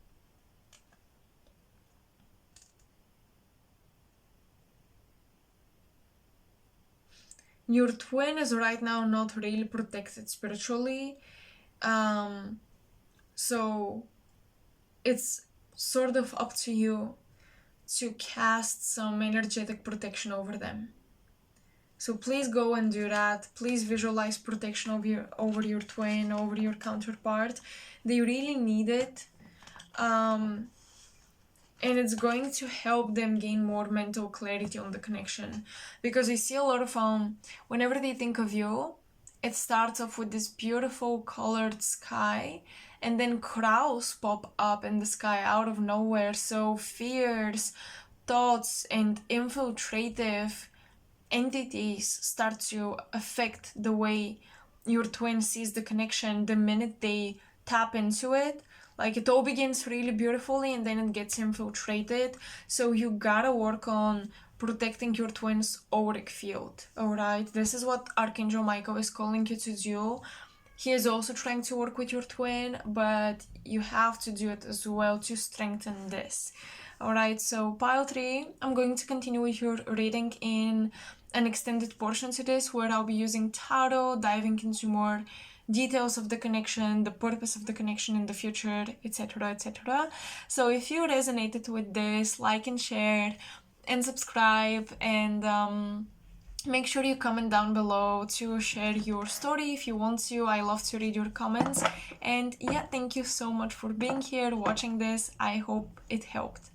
Your twin is right now not really protected spiritually. So it's sort of up to you to cast some energetic protection over them. So please go and do that. Please visualize protection over your twin, over your counterpart. They really need it. And it's going to help them gain more mental clarity on the connection. Because I see a lot of, whenever they think of you, it starts off with this beautiful colored sky, and then crows pop up in the sky out of nowhere. So fears, thoughts, and infiltrative entities start to affect the way your twin sees the connection the minute they tap into it. Like, it all begins really beautifully and then it gets infiltrated. So you gotta work on protecting your twin's auric field, alright? This is what Archangel Michael is calling you to do. He is also trying to work with your twin, but you have to do it as well to strengthen this. Alright, so pile 3, I'm going to continue with your reading in an extended portion to this, where I'll be using tarot, diving into more details of the connection, the purpose of the connection in the future, etc, etc. So if you resonated with this, like and share and subscribe, and make sure you comment down below to share your story if you want to. I love to read your comments. And yeah, thank you so much for being here, watching this. I hope it helped.